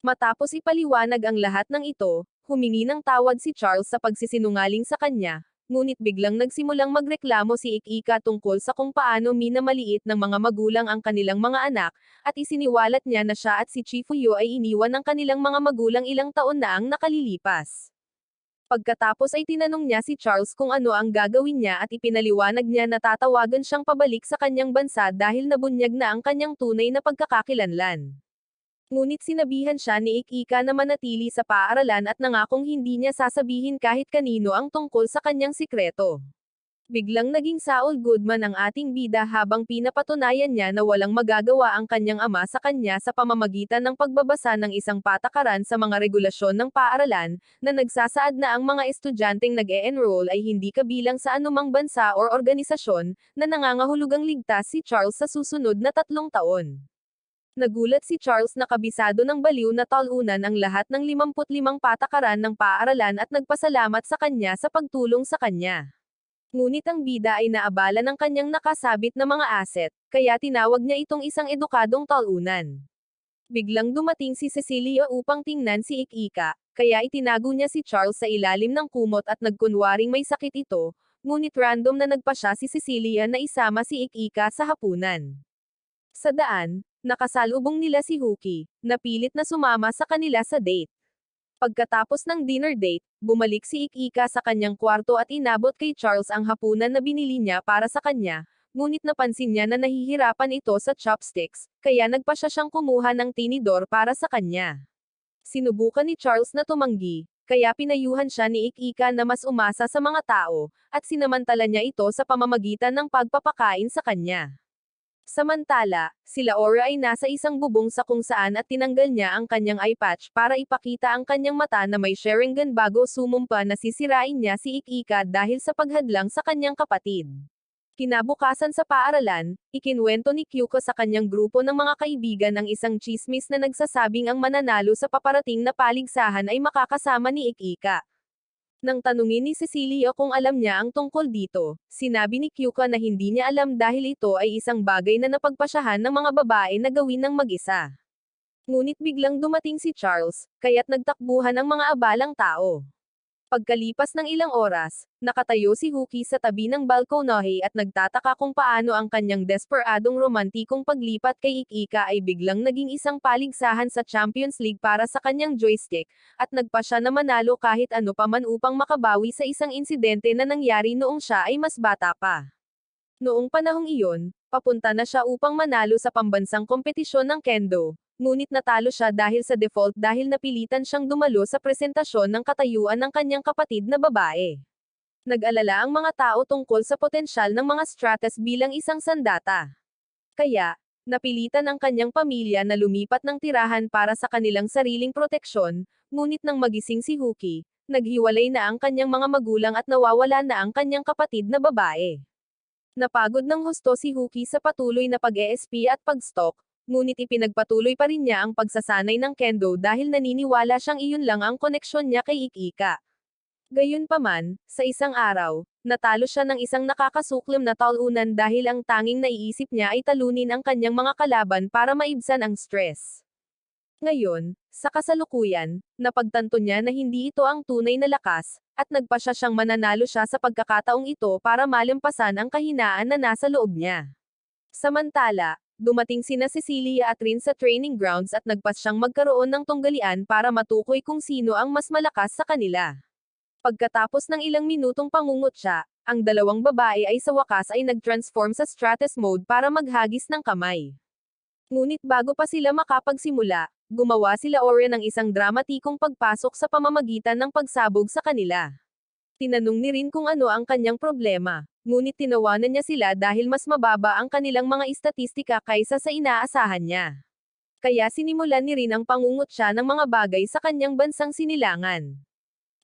Matapos ipaliwanag ang lahat ng ito, humingi ng tawad si Charles sa pagsisinungaling sa kanya, ngunit biglang nagsimulang magreklamo si Ikika tungkol sa kung paano minamaliit ng mga magulang ang kanilang mga anak, at isiniwalat niya na siya at si Chifuyo ay iniwan ng kanilang mga magulang ilang taon na ang nakalilipas. Pagkatapos ay tinanong niya si Charles kung ano ang gagawin niya at ipinaliwanag niya na tatawagan siyang pabalik sa kanyang bansa dahil nabunyag na ang kanyang tunay na pagkakakilanlan. Ngunit sinabihan siya ni Ikika na manatili sa paaralan at nangakong hindi niya sasabihin kahit kanino ang tungkol sa kanyang sikreto. Biglang naging Saul Goodman ang ating bida habang pinapatunayan niya na walang magagawa ang kanyang ama sa kanya sa pamamagitan ng pagbabasa ng isang patakaran sa mga regulasyon ng paaralan, na nagsasaad na ang mga estudyanteng nag-e-enroll ay hindi kabilang sa anumang bansa or organisasyon, na nangangahulugang ligtas si Charles sa susunod na 3 taon. Nagulat si Charles na kabisado ng baliw na talunan ang lahat ng 55 patakaran ng paaralan at nagpasalamat sa kanya sa pagtulong sa kanya. Ngunit ang bida ay naabala ng kanyang nakasabit na mga asset, kaya tinawag niya itong isang edukadong talunan. Biglang dumating si Cecilia upang tingnan si Ikika, kaya itinago niya si Charles sa ilalim ng kumot at nagkunwaring may sakit ito, ngunit random na nagpa siya si Cecilia na isama si Ikika sa hapunan. Sa daan, nakasalubong nila si Huki, na pilit na sumama sa kanila sa date. Pagkatapos ng dinner date, bumalik si Ikika sa kanyang kwarto at inabot kay Charles ang hapunan na binili niya para sa kanya, ngunit napansin niya na nahihirapan ito sa chopsticks, kaya nagpa siya siyang kumuha ng tinidor para sa kanya. Sinubukan ni Charles na tumanggi, kaya pinayuhan siya ni Ikika na mas umasa sa mga tao, at sinamantala niya ito sa pamamagitan ng pagpapakain sa kanya. Samantala, sila Aura ay nasa isang bubong sa kung saan at tinanggal niya ang kanyang eye patch para ipakita ang kanyang mata na may Sharingan bago sumumpa na sisirain niya si Ikika dahil sa paghadlang sa kanyang kapatid. Kinabukasan sa paaralan, ikinwento ni Kyuko sa kanyang grupo ng mga kaibigan ang isang chismis na nagsasabing ang mananalo sa paparating na paligsahan ay makakasama ni Ikika. Nang tanungin ni Cecilia kung alam niya ang tungkol dito, sinabi ni Kyuka na hindi niya alam dahil ito ay isang bagay na napagpasyahan ng mga babae na gawin ng mag-isa. Ngunit biglang dumating si Charles, kaya't nagtakbuhan ang mga abalang tao. Pagkalipas ng ilang oras, nakatayo si Huki sa tabi ng balkonahe at nagtataka kung paano ang kanyang desperadong romantikong paglipat kay Ikika ay biglang naging isang paligsahan sa Champions League para sa kanyang joystick, at nagpa siya na manalo kahit ano pa man upang makabawi sa isang insidente na nangyari noong siya ay mas bata pa. Noong panahong iyon, papunta na siya upang manalo sa pambansang kompetisyon ng Kendo. Ngunit natalo siya dahil sa default dahil napilitan siyang dumalo sa presentasyon ng katayuan ng kanyang kapatid na babae. Nag-alala ang mga tao tungkol sa potensyal ng mga Stratus bilang isang sandata. Kaya, napilitan ang kanyang pamilya na lumipat ng tirahan para sa kanilang sariling proteksyon, ngunit nang magising si Huki, naghiwalay na ang kanyang mga magulang at nawawala na ang kanyang kapatid na babae. Napagod ng husto si Huki sa patuloy na pag-ESP at pag-stalk, ngunit ipinagpatuloy pa rin niya ang pagsasanay ng Kendo dahil naniniwala siyang iyon lang ang koneksyon niya kay Ikika. Gayunpaman, sa isang araw, natalo siya ng isang nakakasuklam na talunan dahil ang tanging naiisip niya ay talunin ang kanyang mga kalaban para maibsan ang stress. Ngayon, sa kasalukuyan, napagtanto niya na hindi ito ang tunay na lakas, at nagpa siya siyang mananalo siya sa pagkakataong ito para malampasan ang kahinaan na nasa loob niya. Samantala, dumating sina Cecilia at Rin sa training grounds at nagpas siyang magkaroon ng tunggalian para matukoy kung sino ang mas malakas sa kanila. Pagkatapos ng ilang minutong pangungutya, ang dalawang babae ay sa wakas ay nag-transform sa Stratus mode para maghagis ng kamay. Ngunit bago pa sila makapagsimula, gumawa sila Oren ng isang dramatikong pagpasok sa pamamagitan ng pagsabog sa kanila. Tinanong ni Rin kung ano ang kanyang problema, ngunit tinawanan niya sila dahil mas mababa ang kanilang mga istatistika kaysa sa inaasahan niya. Kaya sinimulan ni Rin ang pangungutya ng mga bagay sa kanyang bansang sinilangan.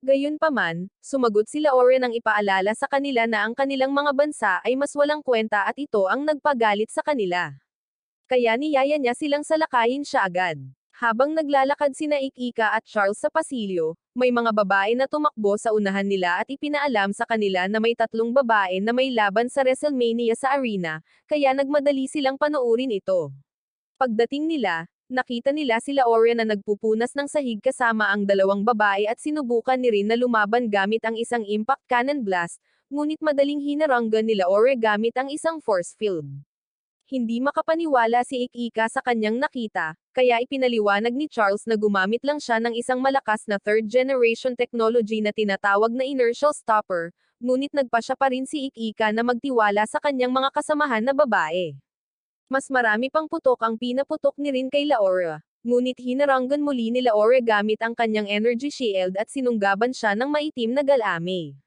Gayunpaman, sumagot sila Oren ang ipaalala sa kanila na ang kanilang mga bansa ay mas walang kwenta at ito ang nagpagalit sa kanila. Kaya niyaya niya silang salakayin siya agad. Habang naglalakad sina Ikika at Charles sa pasilyo, may mga babae na tumakbo sa unahan nila at ipinaalam sa kanila na may 3 babae na may laban sa WrestleMania sa arena, kaya nagmadali silang panoorin ito. Pagdating nila, nakita nila sila Oren na nagpupunas ng sahig kasama ang 2 babae at sinubukan ni Rin na lumaban gamit ang isang impact cannon blast, ngunit madaling hinaranggan nila Oren gamit ang isang force field. Hindi makapaniwala si Ikika sa kanyang nakita, kaya ipinaliwanag ni Charles na gumamit lang siya ng isang malakas na third-generation technology na tinatawag na inertial stopper, ngunit nagpa siya pa rin si Ikika na magtiwala sa kanyang mga kasamahan na babae. Mas marami pang putok ang pinaputok ni Rin kay Laura, ngunit hinaranggan muli ni Laura gamit ang kanyang energy shield at sinunggaban siya ng maitim na galame.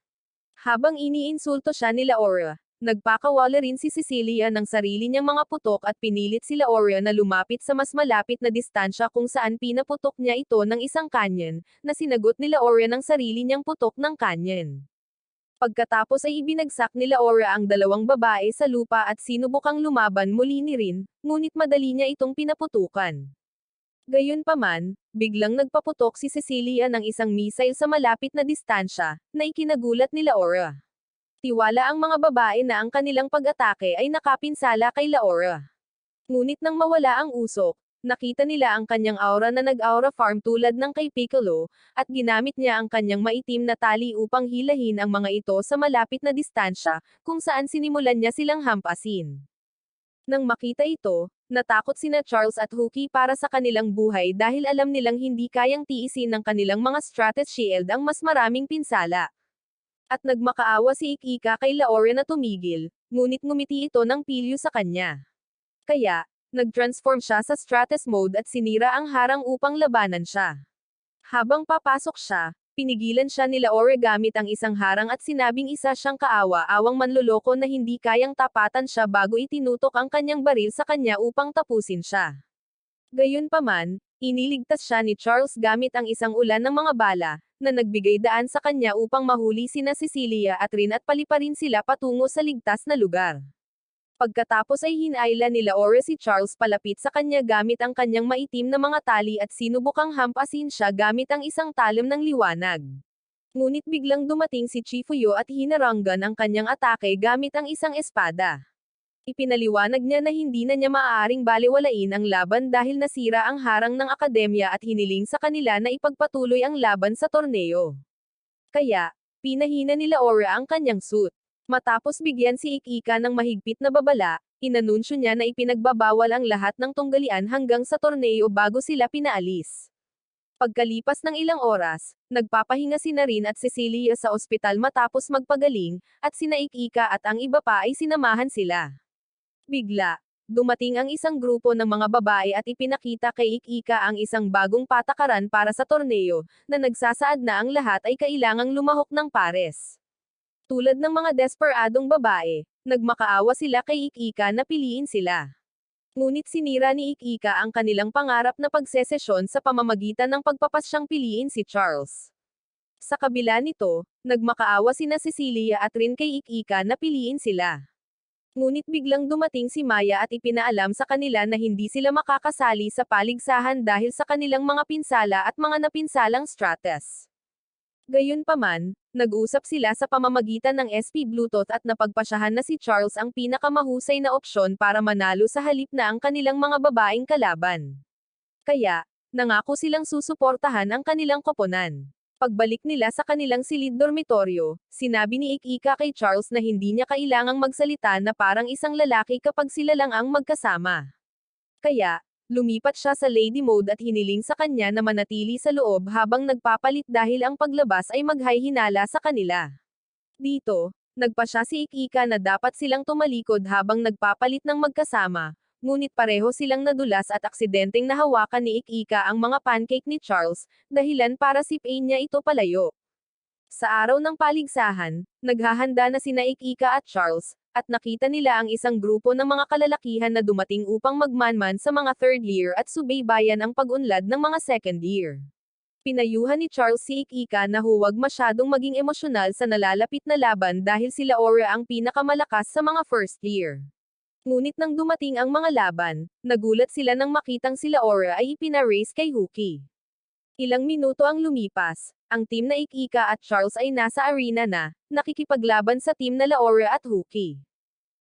Habang iniinsulto siya ni Laura, nagpakawala rin si Cecilia ng sarili niyang mga putok at pinilit si Laura na lumapit sa mas malapit na distansya kung saan pinaputok niya ito ng isang canyon, na sinagot ni Laura ng sarili niyang putok ng canyon. Pagkatapos ay ibinagsak ni Laura ang 2 babae sa lupa at sinubukang lumaban muli ni Rin, ngunit madali niya itong pinaputukan. Gayunpaman, biglang nagpaputok si Cecilia ng isang missile sa malapit na distansya, na ikinagulat ni Laura. Tiwala ang mga babae na ang kanilang pag-atake ay nakapinsala kay Laura. Ngunit nang mawala ang usok, nakita nila ang kanyang aura na nag-aura farm tulad ng kay Piccolo, at ginamit niya ang kanyang maitim na tali upang hilahin ang mga ito sa malapit na distansya, kung saan sinimulan niya silang hampasin. Nang makita ito, natakot sina Charles at Hookie para sa kanilang buhay dahil alam nilang hindi kayang tiisin ng kanilang mga Stratus shield ang mas maraming pinsala. At nagmakaawa si Ikika kay Laura na tumigil, ngunit ngumiti ito ng pilyo sa kanya. Kaya, nag-transform siya sa Stratus mode at sinira ang harang upang labanan siya. Habang papasok siya, pinigilan siya ni Laura gamit ang isang harang at sinabing isa siyang kaawa-awang manloloko na hindi kayang tapatan siya bago itinutok ang kanyang baril sa kanya upang tapusin siya. Gayunpaman, iniligtas siya ni Charles gamit ang isang ulan ng mga bala, na nagbigay daan sa kanya upang mahuli sina Cecilia at Rin at paliparin sila patungo sa ligtas na lugar. Pagkatapos ay hinayla ni Laura si Charles palapit sa kanya gamit ang kanyang maitim na mga tali at sinubukang hampasin siya gamit ang isang talim ng liwanag. Ngunit biglang dumating si Chifuyo at hinaranggan ang kanyang atake gamit ang isang espada. Ipinaliwanag niya na hindi na niya maaaring balewalain ang laban dahil nasira ang harang ng akademya at hiniling sa kanila na ipagpatuloy ang laban sa torneo. Kaya, pinahina ni Laura ang kanyang suit. Matapos bigyan si Ikika ng mahigpit na babala, inanunsyo niya na ipinagbabawal ang lahat ng tunggalian hanggang sa torneo bago sila pinaalis. Pagkalipas ng ilang oras, nagpapahinga sina Rin at Cecilia sa ospital matapos magpagaling, at sina Ikika at ang iba pa ay sinamahan sila. Bigla, dumating ang isang grupo ng mga babae at ipinakita kay Ikika ang isang bagong patakaran para sa torneo, na nagsasaad na ang lahat ay kailangang lumahok ng pares. Tulad ng mga desperadong babae, nagmakaawa sila kay Ikika na piliin sila. Ngunit sinira ni Ikika ang kanilang pangarap na pagsesesyon sa pamamagitan ng pagpapasyang piliin si Charles. Sa kabila nito, nagmakaawa sina Cecilia at Rin kay Ikika na piliin sila. Ngunit biglang dumating si Maya at ipinaalam sa kanila na hindi sila makakasali sa paligsahan dahil sa kanilang mga pinsala at mga napinsalang Stratus. Gayunpaman, nag-usap sila sa pamamagitan ng SP Bluetooth at napagpasyahan na si Charles ang pinakamahusay na opsyon para manalo sa halip na ang kanilang mga babaeng kalaban. Kaya, nangako silang susuportahan ang kanilang koponan. Pagbalik nila sa kanilang silid dormitoryo, sinabi ni Ikika kay Charles na hindi niya kailangang magsalita na parang isang lalaki kapag sila lang ang magkasama. Kaya, lumipat siya sa Lady Mode at hiniling sa kanya na manatili sa loob habang nagpapalit dahil ang paglabas ay maghay-hinala sa kanila. Dito, nagpa siya si Ik-Ika na dapat silang tumalikod habang nagpapalit ng magkasama, ngunit pareho silang nadulas at aksidenteng nahawakan ni Ik-Ika ang mga pancake ni Charles, dahilan para sipain niya ito palayo. Sa araw ng paligsahan, naghahanda na sina Ik-Ika at Charles, at nakita nila ang isang grupo ng mga kalalakihan na dumating upang magmanman sa mga third year at subaybayan ang pag-unlad ng mga second year. Pinayuhan ni Charles si Ik-Ika na huwag masyadong maging emosyonal sa nalalapit na laban dahil sila Aura ang pinakamalakas sa mga first year. Ngunit nang dumating ang mga laban, nagulat sila nang makitang sila Aura ay ipina-race kay Huki. Ilang minuto ang lumipas, ang team na Ik-Ika at Charles ay nasa arena na, nakikipaglaban sa team na Laura at Huki.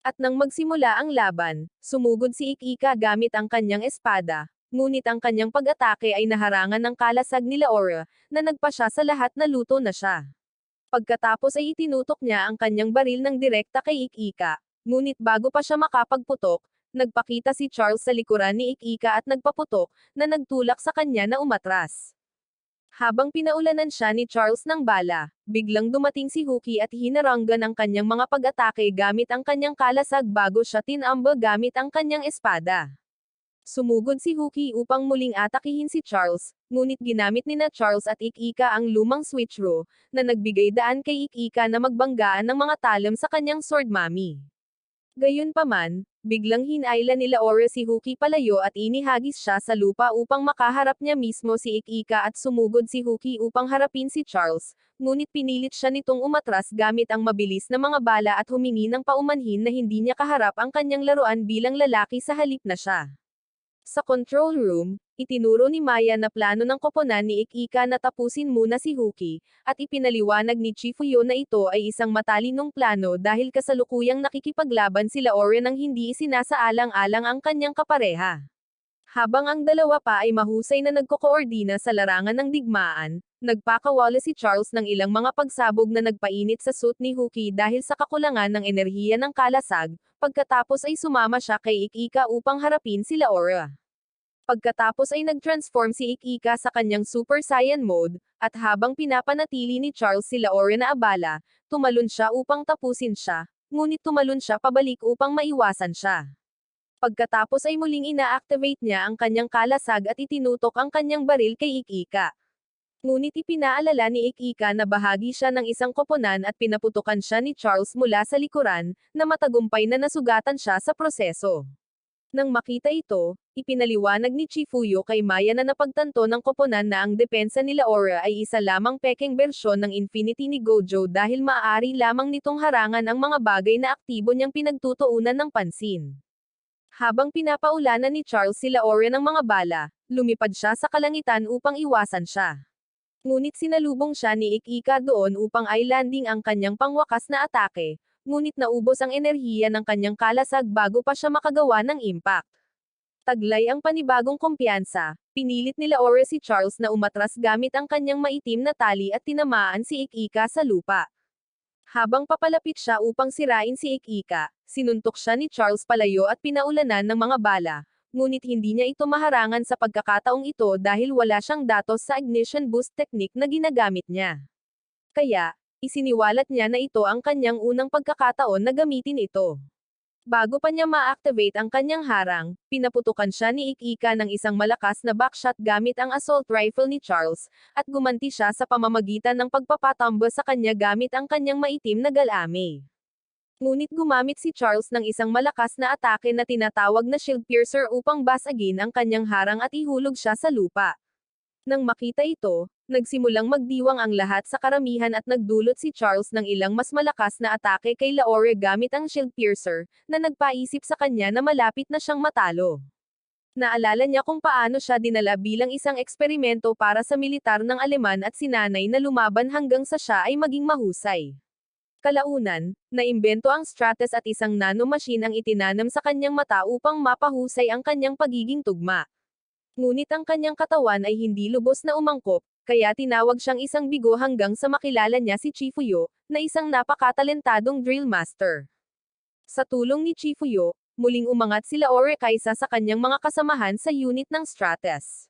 At nang magsimula ang laban, sumugod si Ik-Ika gamit ang kanyang espada, ngunit ang kanyang pag-atake ay naharangan ng kalasag ni Laura, na nagpa siya sa lahat na luto na siya. Pagkatapos ay itinutok niya ang kanyang baril ng direkta kay Ik-Ika, ngunit bago pa siya makapagputok, nagpakita si Charles sa likuran ni Ik-Ika at nagpaputok, na nagtulak sa kanya na umatras. Habang pinaulanan siya ni Charles ng bala, biglang dumating si Huki at hinaranggan ang kanyang mga pag-atake gamit ang kanyang kalasag bago siya tinamba gamit ang kanyang espada. Sumugod si Huki upang muling atakihin si Charles, ngunit ginamit ni na Charles at Ik-Ika ang lumang switcheroo, na nagbigay daan kay Ik-Ika na magbanggaan ng mga talim sa kanyang sword mami. Gayunpaman, biglang hinailan nila Aura si Huki palayo at inihagis siya sa lupa upang makaharap niya mismo si Ik-Ika at sumugod si Huki upang harapin si Charles, ngunit pinilit siya nitong umatras gamit ang mabilis na mga bala at humingi ng paumanhin na hindi niya kaharap ang kanyang laruan bilang lalaki sa halip na siya. Sa control room, itinuro ni Maya na plano ng koponan ni Ik-Ika na tapusin muna si Huki, at ipinaliwanag ni Chifuyo na ito ay isang matalinong plano dahil kasalukuyang nakikipaglaban sila Aura nang hindi isinasaalang-alang ang kanyang kapareha. Habang ang dalawa pa ay mahusay na nagkokoordina sa larangan ng digmaan, nagpakawala si Charles ng ilang mga pagsabog na nagpainit sa suit ni Huki dahil sa kakulangan ng enerhiya ng kalasag, pagkatapos ay sumama siya kay Ik-Ika upang harapin sila Aura. Pagkatapos ay nag-transform si Ik-Ika sa kanyang Super Saiyan mode, at habang pinapanatili ni Charles sila Aura na abala, tumalon siya upang tapusin siya, ngunit tumalon siya pabalik upang maiwasan siya. Pagkatapos ay muling ina-activate niya ang kanyang kalasag at itinutok ang kanyang baril kay Ik-Ika. Ngunit ipinaalala ni Ik-Ika na bahagi siya ng isang koponan at pinaputukan siya ni Charles mula sa likuran, na matagumpay na nasugatan siya sa proseso. Nang makita ito, ipinaliwanag ni Chifuyo kay Maya na napagtanto ng koponan na ang depensa nila Aura ay isa lamang pekeng bersyon ng Infinity ni Gojo dahil maaari lamang nitong harangan ang mga bagay na aktibo niyang pinagtutuunan ng pansin. Habang pinapaulanan ni Charles sila Aura ng mga bala, lumipad siya sa kalangitan upang iwasan siya. Ngunit sinalubong siya ni Ik-Ika doon upang i-landing ang kanyang pangwakas na atake, ngunit naubos ang enerhiya ng kanyang kalasag bago pa siya makagawa ng impact. Taglay ang panibagong kumpiyansa, pinilit nila Aura si Charles na umatras gamit ang kanyang maitim na tali at tinamaan si Ik-Ika sa lupa. Habang papalapit siya upang sirain si Ik-Ika, sinuntok siya ni Charles palayo at pinaulanan ng mga bala, ngunit hindi niya ito maharangan sa pagkakataong ito dahil wala siyang datos sa ignition boost technique na ginagamit niya. Kaya, isiniwalat niya na ito ang kanyang unang pagkakataon na gamitin ito. Bago pa niya ma-activate ang kanyang harang, pinaputukan siya ni Ik-Ika ng isang malakas na backshot gamit ang assault rifle ni Charles, at gumanti siya sa pamamagitan ng pagpapatamba sa kanya gamit ang kanyang maitim na galame. Ngunit gumamit si Charles ng isang malakas na atake na tinatawag na shield piercer upang basagin ang kanyang harang at ihulog siya sa lupa. Nang makita ito, nagsimulang magdiwang ang lahat sa karamihan at nagdulot si Charles ng ilang mas malakas na atake kay Laura gamit ang shield piercer, na nagpaisip sa kanya na malapit na siyang matalo. Naalala niya kung paano siya dinala bilang isang eksperimento para sa militar ng Aleman at sinanay na lumaban hanggang sa siya ay maging mahusay. Kalaunan, naimbento ang Stratus at isang nanomachine ang itinanam sa kanyang mata upang mapahusay ang kanyang pagiging tugma. Ngunit ang kanyang katawan ay hindi lubos na umangkop, kaya tinawag siyang isang bigo hanggang sa makilala niya si Chifuyo, na isang napakatalentadong drill master. Sa tulong ni Chifuyo, muling umangat sila Ore kaysa sa kanyang mga kasamahan sa unit ng Stratus.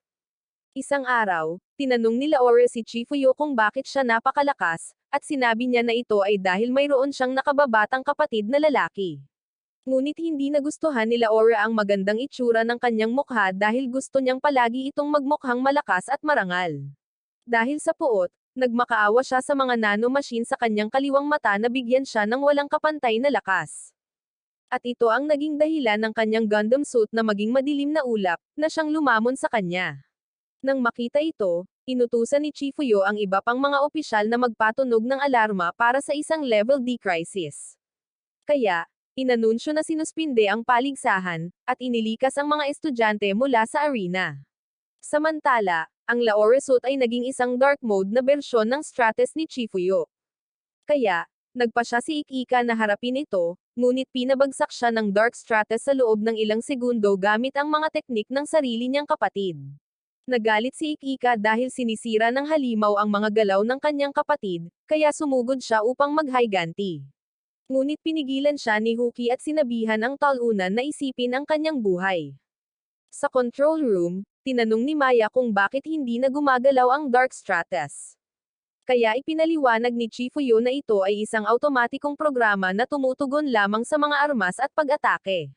Isang araw, tinanong nila Ore si Chifuyo kung bakit siya napakalakas, at sinabi niya na ito ay dahil mayroon siyang nakababatang kapatid na lalaki. Ngunit hindi nagustuhan nila Ore ang magandang itsura ng kanyang mukha dahil gusto niyang palagi itong magmukhang malakas at marangal. Dahil sa puot, nagmakaawa siya sa mga nanomachine sa kanyang kaliwang mata na bigyan siya ng walang kapantay na lakas. At ito ang naging dahilan ng kanyang Gundam suit na maging madilim na ulap, na siyang lumamon sa kanya. Nang makita ito, inutusan ni Chifuyo ang iba pang mga opisyal na magpatunog ng alarma para sa isang Level D crisis. Kaya, inanunsyo na sinuspinde ang paligsahan, at inilikas ang mga estudyante mula sa arena. Samantala, ang Laore suit ay naging isang dark mode na bersyon ng Stratus ni Chifuyo. Kaya, nagpa siya si Ikika na harapin ito, ngunit pinabagsak siya ng Dark Stratus sa loob ng ilang segundo gamit ang mga teknik ng sarili niyang kapatid. Nagalit si Ikika dahil sinisira ng halimaw ang mga galaw ng kanyang kapatid, kaya sumugod siya upang maghiganti. Ngunit pinigilan siya ni Huki at sinabihan ang talunan na isipin ang kanyang buhay. Sa control room, tinanong ni Maya kung bakit hindi na gumagalaw ang Dark Stratus. Kaya ipinaliwanag ni Chifuyo na ito ay isang automatikong programa na tumutugon lamang sa mga armas at pag-atake.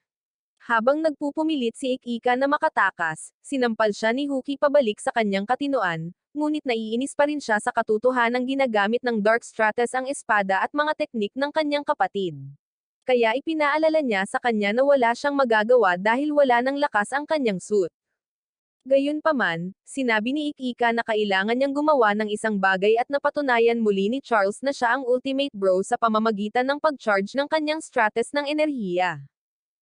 Habang nagpupumilit si Ikika na makatakas, sinampal siya ni Huki pabalik sa kanyang katinoan, ngunit naiinis pa rin siya sa katotohanang ginagamit ng Dark Stratus ang espada at mga teknik ng kanyang kapatid. Kaya ipinaalala niya sa kanya na wala siyang magagawa dahil wala ng lakas ang kanyang suit. Gayunpaman, sinabi ni Ikika na kailangan niyang gumawa ng isang bagay at napatunayan muli ni Charles na siya ang ultimate bro sa pamamagitan ng pag-charge ng kanyang Stratus ng enerhiya.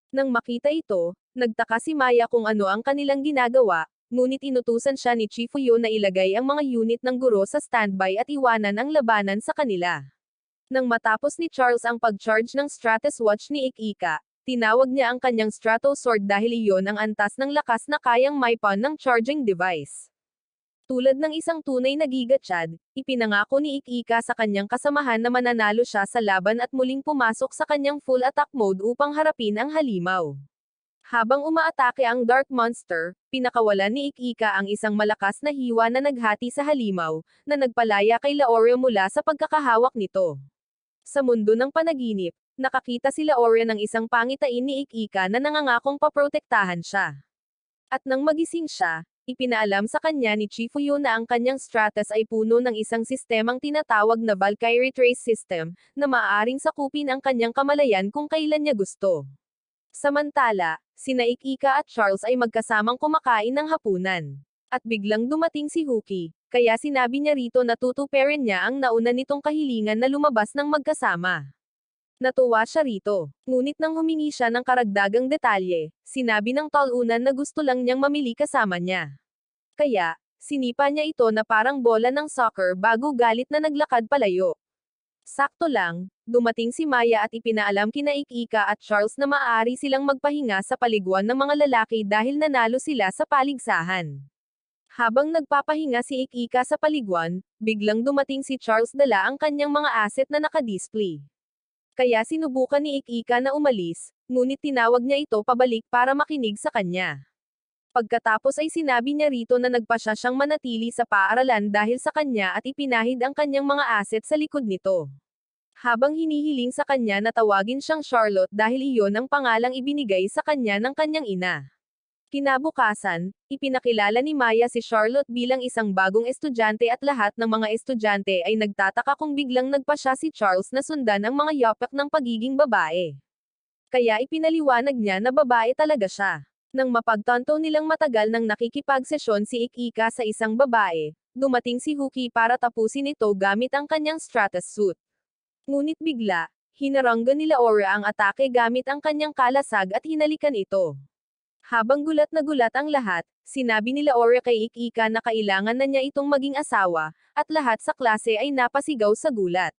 Nang makita ito, nagtaka si Maya kung ano ang kanilang ginagawa, ngunit inutusan siya ni Chifuyo na ilagay ang mga unit ng guro sa standby at iwanan ang labanan sa kanila. Nang matapos ni Charles ang pag-charge ng Stratus Watch ni Ikika, tinawag niya ang kanyang Strato Sword dahil iyon ang antas ng lakas na kayang maipan ng charging device. Tulad ng isang tunay na Giga Chad, ipinangako ni Ikika sa kanyang kasamahan na mananalo siya sa laban at muling pumasok sa kanyang full attack mode upang harapin ang halimaw. Habang umaatake ang Dark Monster, pinakawalan ni Ikika ang isang malakas na hiwa na naghati sa halimaw, na nagpalaya kay Laore mula sa pagkakahawak nito. Sa mundo ng panaginip, nakakita si Laore ng isang pangitain ni Ikika na nangangakong paprotektahan siya. At nang magising siya, ipinaalam sa kanya ni Chifuyo na ang kanyang Stratus ay puno ng isang sistemang tinatawag na Valkyrie Trace System, na maaaring sakupin ang kanyang kamalayan kung kailan niya gusto. Samantala, sina Ikika at Charles ay magkasamang kumakain ng hapunan. At biglang dumating si Huki, kaya sinabi niya rito na tutuperin niya ang nauna nitong kahilingan na lumabas ng magkasama. Natuwa siya rito. Ngunit nang humingi siya ng karagdagang detalye, sinabi ng talunan na gusto lang niyang mamili kasama niya. Kaya, sinipa niya ito na parang bola ng soccer bago galit na naglakad palayo. Sakto lang, dumating si Maya at ipinaalam kina Ikika at Charles na maaari silang magpahinga sa paliguan ng mga lalaki dahil nanalo sila sa paligsahan. Habang nagpapahinga si Ikika sa paliguan, biglang dumating si Charles dala ang kanyang mga asset na nakadisplay. Kaya sinubukan ni Ikika na umalis, ngunit tinawag niya ito pabalik para makinig sa kanya. Pagkatapos ay sinabi niya rito na nagpa siya siyang manatili sa paaralan dahil sa kanya at ipinahid ang kanyang mga asset sa likod nito. Habang hinihiling sa kanya na tawagin siyang Charlotte dahil iyon ang pangalang ibinigay sa kanya ng kanyang ina. Kinabukasan, ipinakilala ni Maya si Charlotte bilang isang bagong estudyante at lahat ng mga estudyante ay nagtataka kung biglang nagpa siya si Charles na sundan ang mga yapak ng pagiging babae. Kaya ipinaliwanag niya na babae talaga siya. Nang mapagtanto nilang matagal nang nakikipagsesyon si Ikika sa isang babae, dumating si Huki para tapusin ito gamit ang kanyang Stratus suit. Ngunit bigla, hinaranggan nila Ora ang atake gamit ang kanyang kalasag at hinalikan ito. Habang gulat na gulat ang lahat, sinabi nila Ora kay Ikika na kailangan na niya itong maging asawa, at lahat sa klase ay napasigaw sa gulat.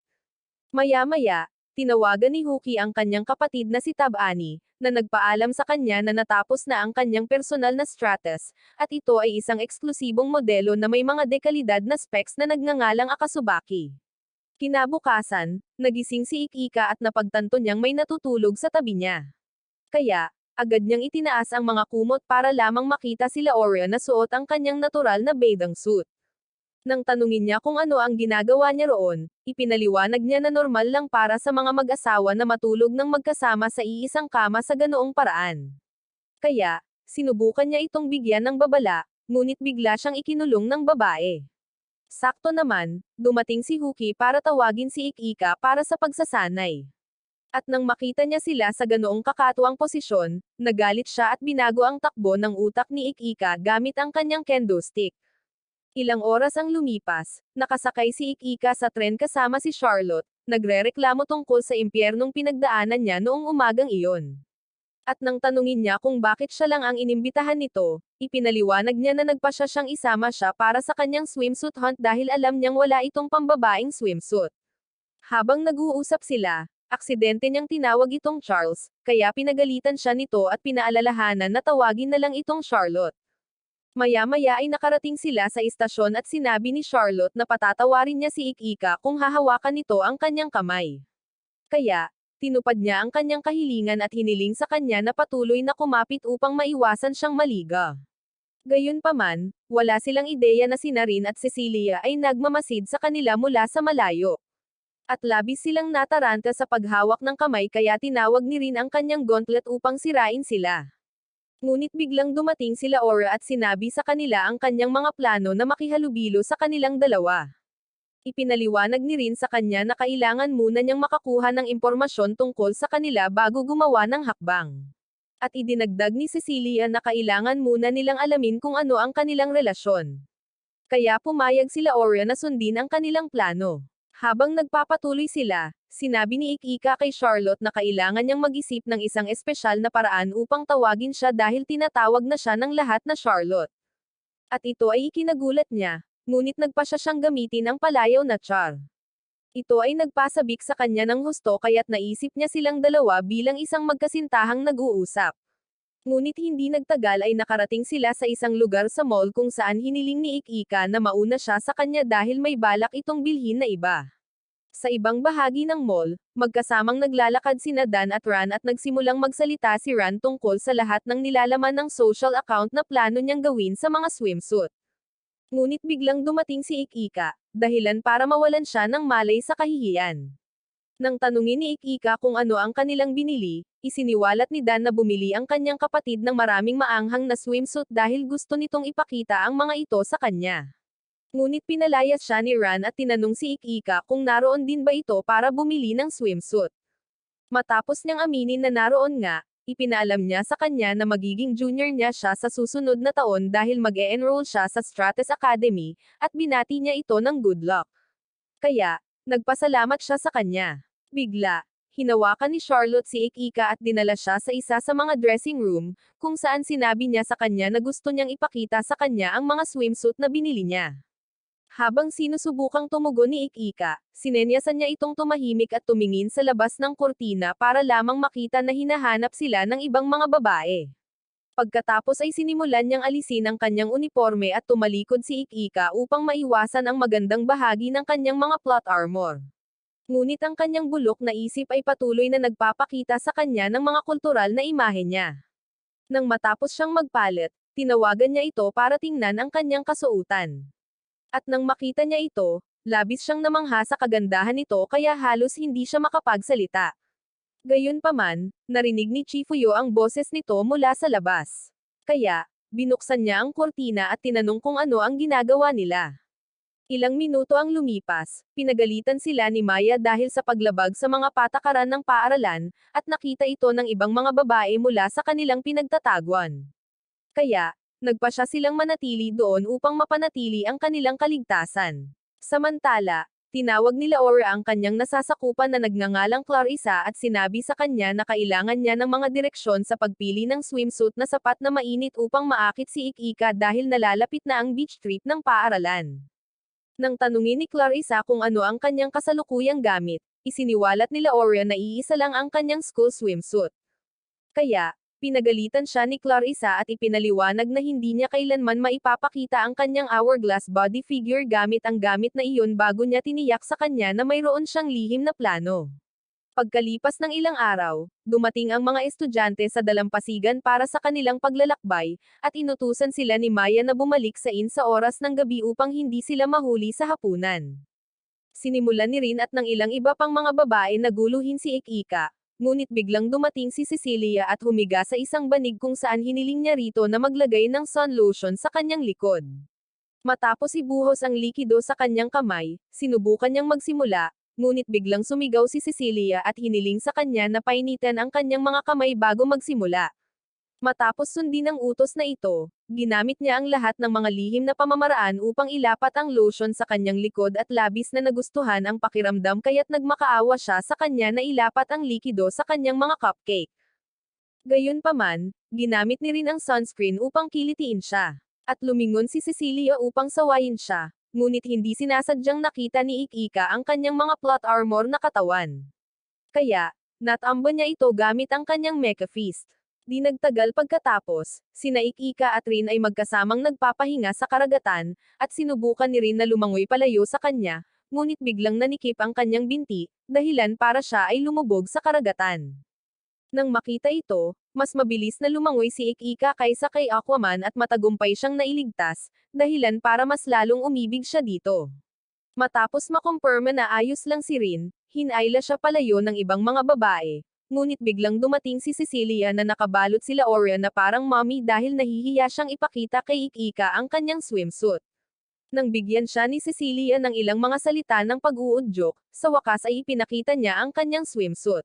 Maya-maya, tinawagan ni Huki ang kanyang kapatid na si Tabani, na nagpaalam sa kanya na natapos na ang kanyang personal na Stratus, at ito ay isang eksklusibong modelo na may mga dekalidad na specs na nagngangalang Akasubaki. Kinabukasan, nagising si Ikika at napagtanto niyang may natutulog sa tabi niya. Kaya, Agad niyang itinaas ang mga kumot para lamang makita sila Orion na suot ang kanyang natural na bathing suit. Nang tanungin niya kung ano ang ginagawa niya roon, ipinaliwanag niya na normal lang para sa mga mag-asawa na matulog ng magkasama sa iisang kama sa ganoong paraan. Kaya, sinubukan niya itong bigyan ng babala, ngunit bigla siyang ikinulong ng babae. Sakto naman, dumating si Huki para tawagin si Ik-Ika para sa pagsasanay. At nang makita niya sila sa ganoong kakatuwang posisyon, nagalit siya at binago ang takbo ng utak ni Ik-Ika gamit ang kanyang kendo stick. Ilang oras ang lumipas, nakasakay si Ik-Ika sa tren kasama si Charlotte, nagrereklamo tungkol sa impyernong pinagdaanan niya noong umagang iyon. At nang tanungin niya kung bakit siya lang ang inimbitahan nito, ipinaliwanag niya na nagpasya siyang isama siya para sa kanyang swimsuit hunt dahil alam niyang wala itong pambabaeng swimsuit. Habang nag-uusap sila, aksidente niyang tinawag itong Charles, kaya pinagalitan siya nito at pinaalalahanan na tawagin na lang itong Charlotte. Maya-maya ay nakarating sila sa istasyon at sinabi ni Charlotte na patatawarin niya si Ik-Ika kung hahawakan nito ang kanyang kamay. Kaya, tinupad niya ang kanyang kahilingan at hiniling sa kanya na patuloy na kumapit upang maiwasan siyang maliga. Gayunpaman, wala silang ideya na si Rin at Cecilia ay nagmamasid sa kanila mula sa malayo. At labis silang nataranta sa paghawak ng kamay kaya tinawag ni Rin ang kanyang gauntlet upang sirain sila. Ngunit biglang dumating sila Aura at sinabi sa kanila ang kanyang mga plano na makihalubilo sa kanilang dalawa. Ipinaliwanag ni Rin sa kanya na kailangan muna niyang makakuha ng impormasyon tungkol sa kanila bago gumawa ng hakbang. At idinagdag ni Cecilia na kailangan muna nilang alamin kung ano ang kanilang relasyon. Kaya pumayag sila Aura na sundin ang kanilang plano. Habang nagpapatuloy sila, sinabi ni Ik-Ika kay Charlotte na kailangan niyang mag-isip ng isang espesyal na paraan upang tawagin siya dahil tinatawag na siya ng lahat na Charlotte. At ito ay ikinagulat niya, ngunit nagpasya siyang gamitin ang palayaw na char. Ito ay nagpasabik sa kanya ng husto kaya't naisip niya silang dalawa bilang isang magkasintahang nag-uusap. Ngunit hindi nagtagal ay nakarating sila sa isang lugar sa mall kung saan hiniling ni Ik-Ika na mauna siya sa kanya dahil may balak itong bilhin na iba. Sa ibang bahagi ng mall, magkasamang naglalakad sina Dan at Ran at nagsimulang magsalita si Ran tungkol sa lahat ng nilalaman ng social account na plano niyang gawin sa mga swimsuit. Ngunit biglang dumating si Ik-Ika, dahilan para mawalan siya ng malay sa kahihiyan. Nang tanungin ni Ik-Ika kung ano ang kanilang binili, isiniwalat ni Dan na bumili ang kanyang kapatid ng maraming maanghang na swimsuit dahil gusto nitong ipakita ang mga ito sa kanya. Ngunit pinalayas siya ni Ran at tinanong si Ik-Ika kung naroon din ba ito para bumili ng swimsuit. Matapos niyang aminin na naroon nga, ipinaalam niya sa kanya na magiging junior niya siya sa susunod na taon dahil mag-e-enroll siya sa Stratus Academy, at binati niya ito ng good luck. Kaya, nagpasalamat siya sa kanya. Bigla, hinawakan ni Charlotte si Ik-Ika at dinala siya sa isa sa mga dressing room, kung saan sinabi niya sa kanya na gusto niyang ipakita sa kanya ang mga swimsuit na binili niya. Habang sinusubukang tumugon ni Ik-Ika, sinenyasan niya itong tumahimik at tumingin sa labas ng kurtina para lamang makita na hinahanap sila ng ibang mga babae. Pagkatapos ay sinimulan niyang alisin ang kanyang uniforme at tumalikod si Ik-Ika upang maiwasan ang magandang bahagi ng kanyang mga plot armor. Ngunit ang kanyang bulok na isip ay patuloy na nagpapakita sa kanya ng mga kultural na imahe niya. Nang matapos siyang magpalit, tinawagan niya ito para tingnan ang kanyang kasuotan. At nang makita niya ito, labis siyang namangha sa kagandahan nito kaya halos hindi siya makapagsalita. Gayunpaman, narinig ni Chifuyo ang boses nito mula sa labas. Kaya, binuksan niya ang kurtina at tinanong kung ano ang ginagawa nila. Ilang minuto ang lumipas, pinagalitan sila ni Maya dahil sa paglabag sa mga patakaran ng paaralan, at nakita ito ng ibang mga babae mula sa kanilang pinagtataguan. Kaya, nagpasya silang manatili doon upang mapanatili ang kanilang kaligtasan. Samantala, tinawag nila Aura ang kanyang nasasakupan na nagngangalang Clarissa at sinabi sa kanya na kailangan niya ng mga direksyon sa pagpili ng swimsuit na sapat na mainit upang maakit si Ik-Ika dahil nalalapit na ang beach trip ng paaralan. Nang tanungin ni Clarissa kung ano ang kanyang kasalukuyang gamit, isiniwalat nila Aura na iisa lang ang kanyang school swimsuit. Kaya, pinagalitan siya ni Clarissa at ipinaliwanag na hindi niya kailanman maipapakita ang kanyang hourglass body figure gamit ang gamit na iyon bago niya tiniyak sa kanya na mayroon siyang lihim na plano. Pagkalipas ng ilang araw, dumating ang mga estudyante sa dalampasigan para sa kanilang paglalakbay, at inutusan sila ni Maya na bumalik sa inn sa oras ng gabi upang hindi sila mahuli sa hapunan. Sinimulan ni Rin at ng ilang iba pang mga babae na guluhin si Ikika, ngunit biglang dumating si Cecilia at humiga sa isang banig kung saan hiniling niya rito na maglagay ng sun lotion sa kanyang likod. Matapos ibuhos ang likido sa kanyang kamay, sinubukan niyang magsimula, ngunit biglang sumigaw si Cecilia at hiniling sa kanya na painitan ang kanyang mga kamay bago magsimula. Matapos sundin ang utos na ito, ginamit niya ang lahat ng mga lihim na pamamaraan upang ilapat ang lotion sa kanyang likod at labis na nagustuhan ang pakiramdam kaya't nagmakaawa siya sa kanya na ilapat ang likido sa kanyang mga cupcake. Gayunpaman, ginamit ni Rin ang sunscreen upang kilitiin siya. At lumingon si Cecilia upang sawayin siya, ngunit hindi sinasadyang nakita ni Ikika ang kanyang mga plot armor na katawan. Kaya, natamba niya ito gamit ang kanyang mecha fist. Di nagtagal pagkatapos, sina Ikika at Rin ay magkasamang nagpapahinga sa karagatan, at sinubukan ni Rin na lumangoy palayo sa kanya, ngunit biglang nanikip ang kanyang binti, dahilan para siya ay lumubog sa karagatan. Nang makita ito, mas mabilis na lumangoy si Ikika kaysa kay Aquaman at matagumpay siyang nailigtas, dahilan para mas lalong umibig siya dito. Matapos makumpirma na ayos lang si Rin, hinayla siya palayo ng ibang mga babae, ngunit biglang dumating si Cecilia na nakabalot sila Orion na parang mommy dahil nahihiya siyang ipakita kay Ikika ang kanyang swimsuit. Nang bigyan siya ni Cecilia ng ilang mga salita ng pag-uudyok, sa wakas ay ipinakita niya ang kanyang swimsuit.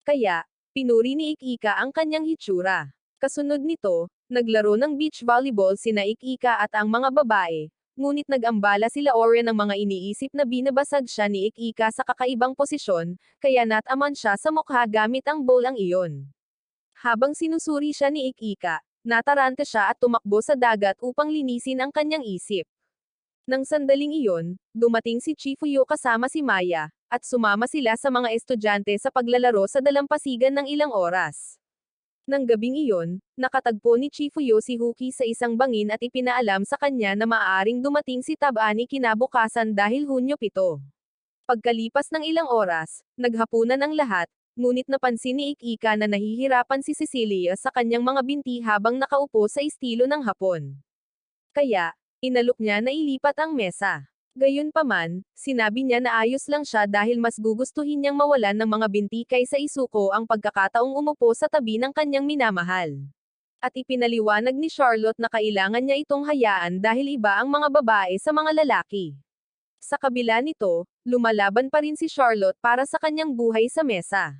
Kaya, pinuri ni Ikika ang kanyang hitsura. Kasunod nito, naglaro ng beach volleyball sina Ikika at ang mga babae, ngunit nag-ambala sila Orion ng mga iniisip na binabasag siya ni Ikika sa kakaibang posisyon, kaya nataman siya sa mukha gamit ang bolang iyon. Habang sinusuri siya ni Ikika, nataranta siya at tumakbo sa dagat upang linisin ang kanyang isip. Nang sandaling iyon, dumating si Chifuyo kasama si Maya, at sumama sila sa mga estudyante sa paglalaro sa dalampasigan ng ilang oras. Nang gabing iyon, nakatagpo ni Chifuyo si Huki sa isang bangin at ipinaalam sa kanya na maaaring dumating si Tabani kinabukasan dahil Hunyo 7. Pagkalipas ng ilang oras, naghapunan ang lahat, ngunit napansin ni Ikika na nahihirapan si Cecilia sa kanyang mga binti habang nakaupo sa estilo ng Hapon. Kaya, inalok niya na ilipat ang mesa. Gayunpaman, sinabi niya na ayos lang siya dahil mas gugustuhin niyang mawalan ng mga binti kaysa isuko ang pagkakataong umupo sa tabi ng kanyang minamahal. At ipinaliwanag ni Charlotte na kailangan niya itong hayaan dahil iba ang mga babae sa mga lalaki. Sa kabila nito, lumalaban pa rin si Charlotte para sa kanyang buhay sa mesa.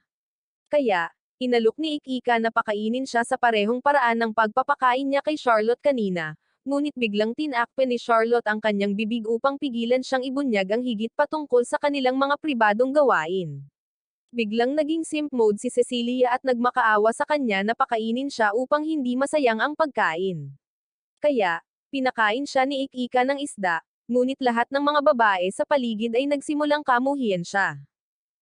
Kaya, inalok ni Ikika na pakainin siya sa parehong paraan ng pagpapakain niya kay Charlotte kanina, ngunit biglang tinakpe ni Charlotte ang kanyang bibig upang pigilan siyang ibunyag ang higit patungkol sa kanilang mga pribadong gawain. Biglang naging simp mode si Cecilia at nagmakaawa sa kanya na pakainin siya upang hindi masayang ang pagkain. Kaya, pinakain siya ni Ikika ng isda, ngunit lahat ng mga babae sa paligid ay nagsimulang kamuhian siya.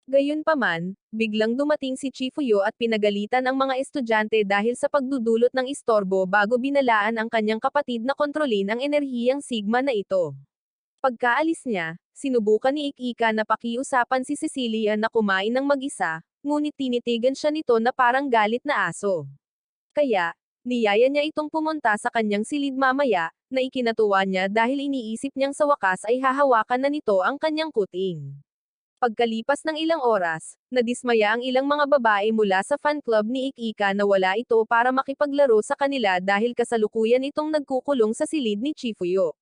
Gayunpaman, biglang dumating si Chifuyo at pinagalitan ang mga estudyante dahil sa pagdudulot ng istorbo bago binalaan ang kanyang kapatid na kontrolin ang enerhiyang Sigma na ito. Pagkaalis niya, sinubukan ni Ikika na pakiusapan si Cecilia na kumain ng mag-isa, ngunit tinitigan siya nito na parang galit na aso. Kaya, niyaya niya itong pumunta sa kanyang silid mamaya, na ikinatuwa niya dahil iniisip niyang sa wakas ay hahawakan na nito ang kanyang kuting. Pagkalipas ng ilang oras, nadismaya ang ilang mga babae mula sa fan club ni Ikika na wala ito para makipaglaro sa kanila dahil kasalukuyan itong nagkukulong sa silid ni Chifuyo.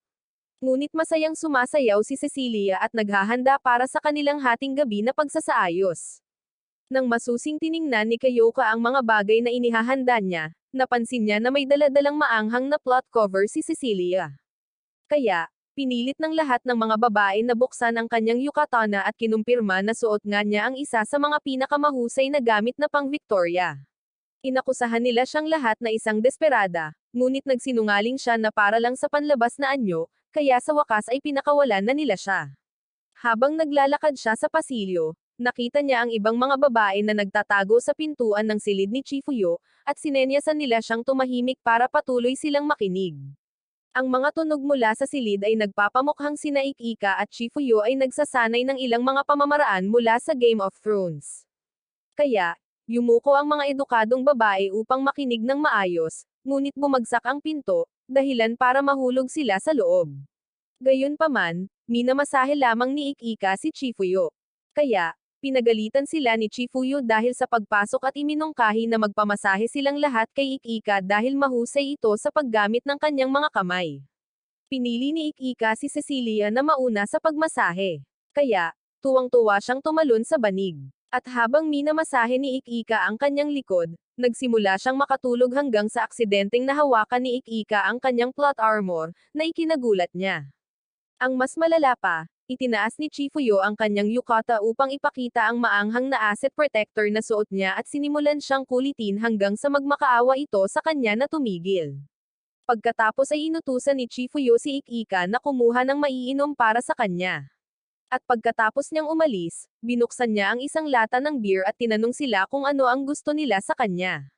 Ngunit masayang sumasayaw si Cecilia at naghahanda para sa kanilang hating gabi na pagsasaayos. Nang masusing tiningnan ni Kayoka ang mga bagay na inihahanda niya, napansin niya na may daladalang maanghang na plot cover si Cecilia. Kaya, pinilit ng lahat ng mga babae na buksan ang kanyang yukatana at kinumpirma na suot nga niya ang isa sa mga pinakamahusay na gamit na pang-Victoria. Inakusahan nila siyang lahat na isang desperada, ngunit nagsinungaling siya na para lang sa panlabas na anyo, kaya sa wakas ay pinakawalan na nila siya. Habang naglalakad siya sa pasilyo, nakita niya ang ibang mga babae na nagtatago sa pintuan ng silid ni Chifuyo, at sinenyasan nila siyang tumahimik para patuloy silang makinig. Ang mga tunog mula sa silid ay nagpapamukhang sina Ikika at Chifuyo ay nagsasanay ng ilang mga pamamaraan mula sa Game of Thrones. Kaya, yumuko ang mga edukadong babae upang makinig ng maayos, ngunit bumagsak ang pinto, dahilan para mahulog sila sa loob. Gayunpaman, minamasahe lamang ni Ikika si Chifuyo. Kaya, pinagalitan sila ni Chifuyo dahil sa pagpasok at iminungkahi na magpamasahe silang lahat kay Ikika dahil mahusay ito sa paggamit ng kanyang mga kamay. Pinili ni Ikika si Cecilia na mauna sa pagmasahe. Kaya, tuwang-tuwa siyang tumalon sa banig. At habang minamasahe ni Ikika ang kanyang likod, nagsimula siyang makatulog hanggang sa aksidenteng nahawakan ni Ikika ang kanyang plot armor, na ikinagulat niya. Ang mas malala pa, itinaas ni Chifuyo ang kanyang yukata upang ipakita ang maanghang na asset protector na suot niya at sinimulan siyang kulitin hanggang sa magmakaawa ito sa kanya na tumigil. Pagkatapos ay inutusan ni Chifuyo si Ikika na kumuha ng maiinom para sa kanya. At pagkatapos niyang umalis, binuksan niya ang isang lata ng beer at tinanong sila kung ano ang gusto nila sa kanya.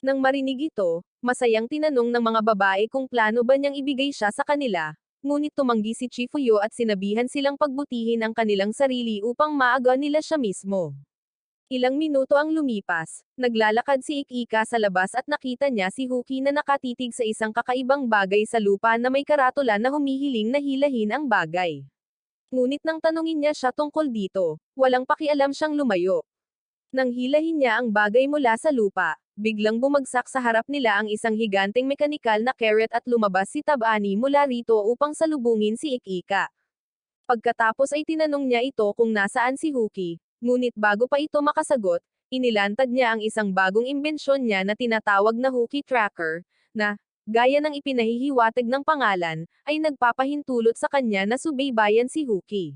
Nang marinig ito, masayang tinanong ng mga babae kung plano ba niyang ibigay siya sa kanila, ngunit tumanggi si Chifuyo at sinabihan silang pagbutihin ang kanilang sarili upang maaga nila siya mismo. Ilang minuto ang lumipas, naglalakad si Ikika sa labas at nakita niya si Huki na nakatitig sa isang kakaibang bagay sa lupa na may karatula na humihiling na hilahin ang bagay. Ngunit nang tanungin niya siya tungkol dito, walang pakialam siyang lumayo. Nang hilahin niya ang bagay mula sa lupa, biglang bumagsak sa harap nila ang isang higanteng mekanikal na carrot at lumabas si Tabani mula rito upang salubungin si Ikika. Pagkatapos ay tinanong niya ito kung nasaan si Huki, ngunit bago pa ito makasagot, inilantad niya ang isang bagong imbensyon niya na tinatawag na Huki Tracker, na, gaya ng ipinahihiwatig ng pangalan, ay nagpapahintulot sa kanya na subaybayan si Huki.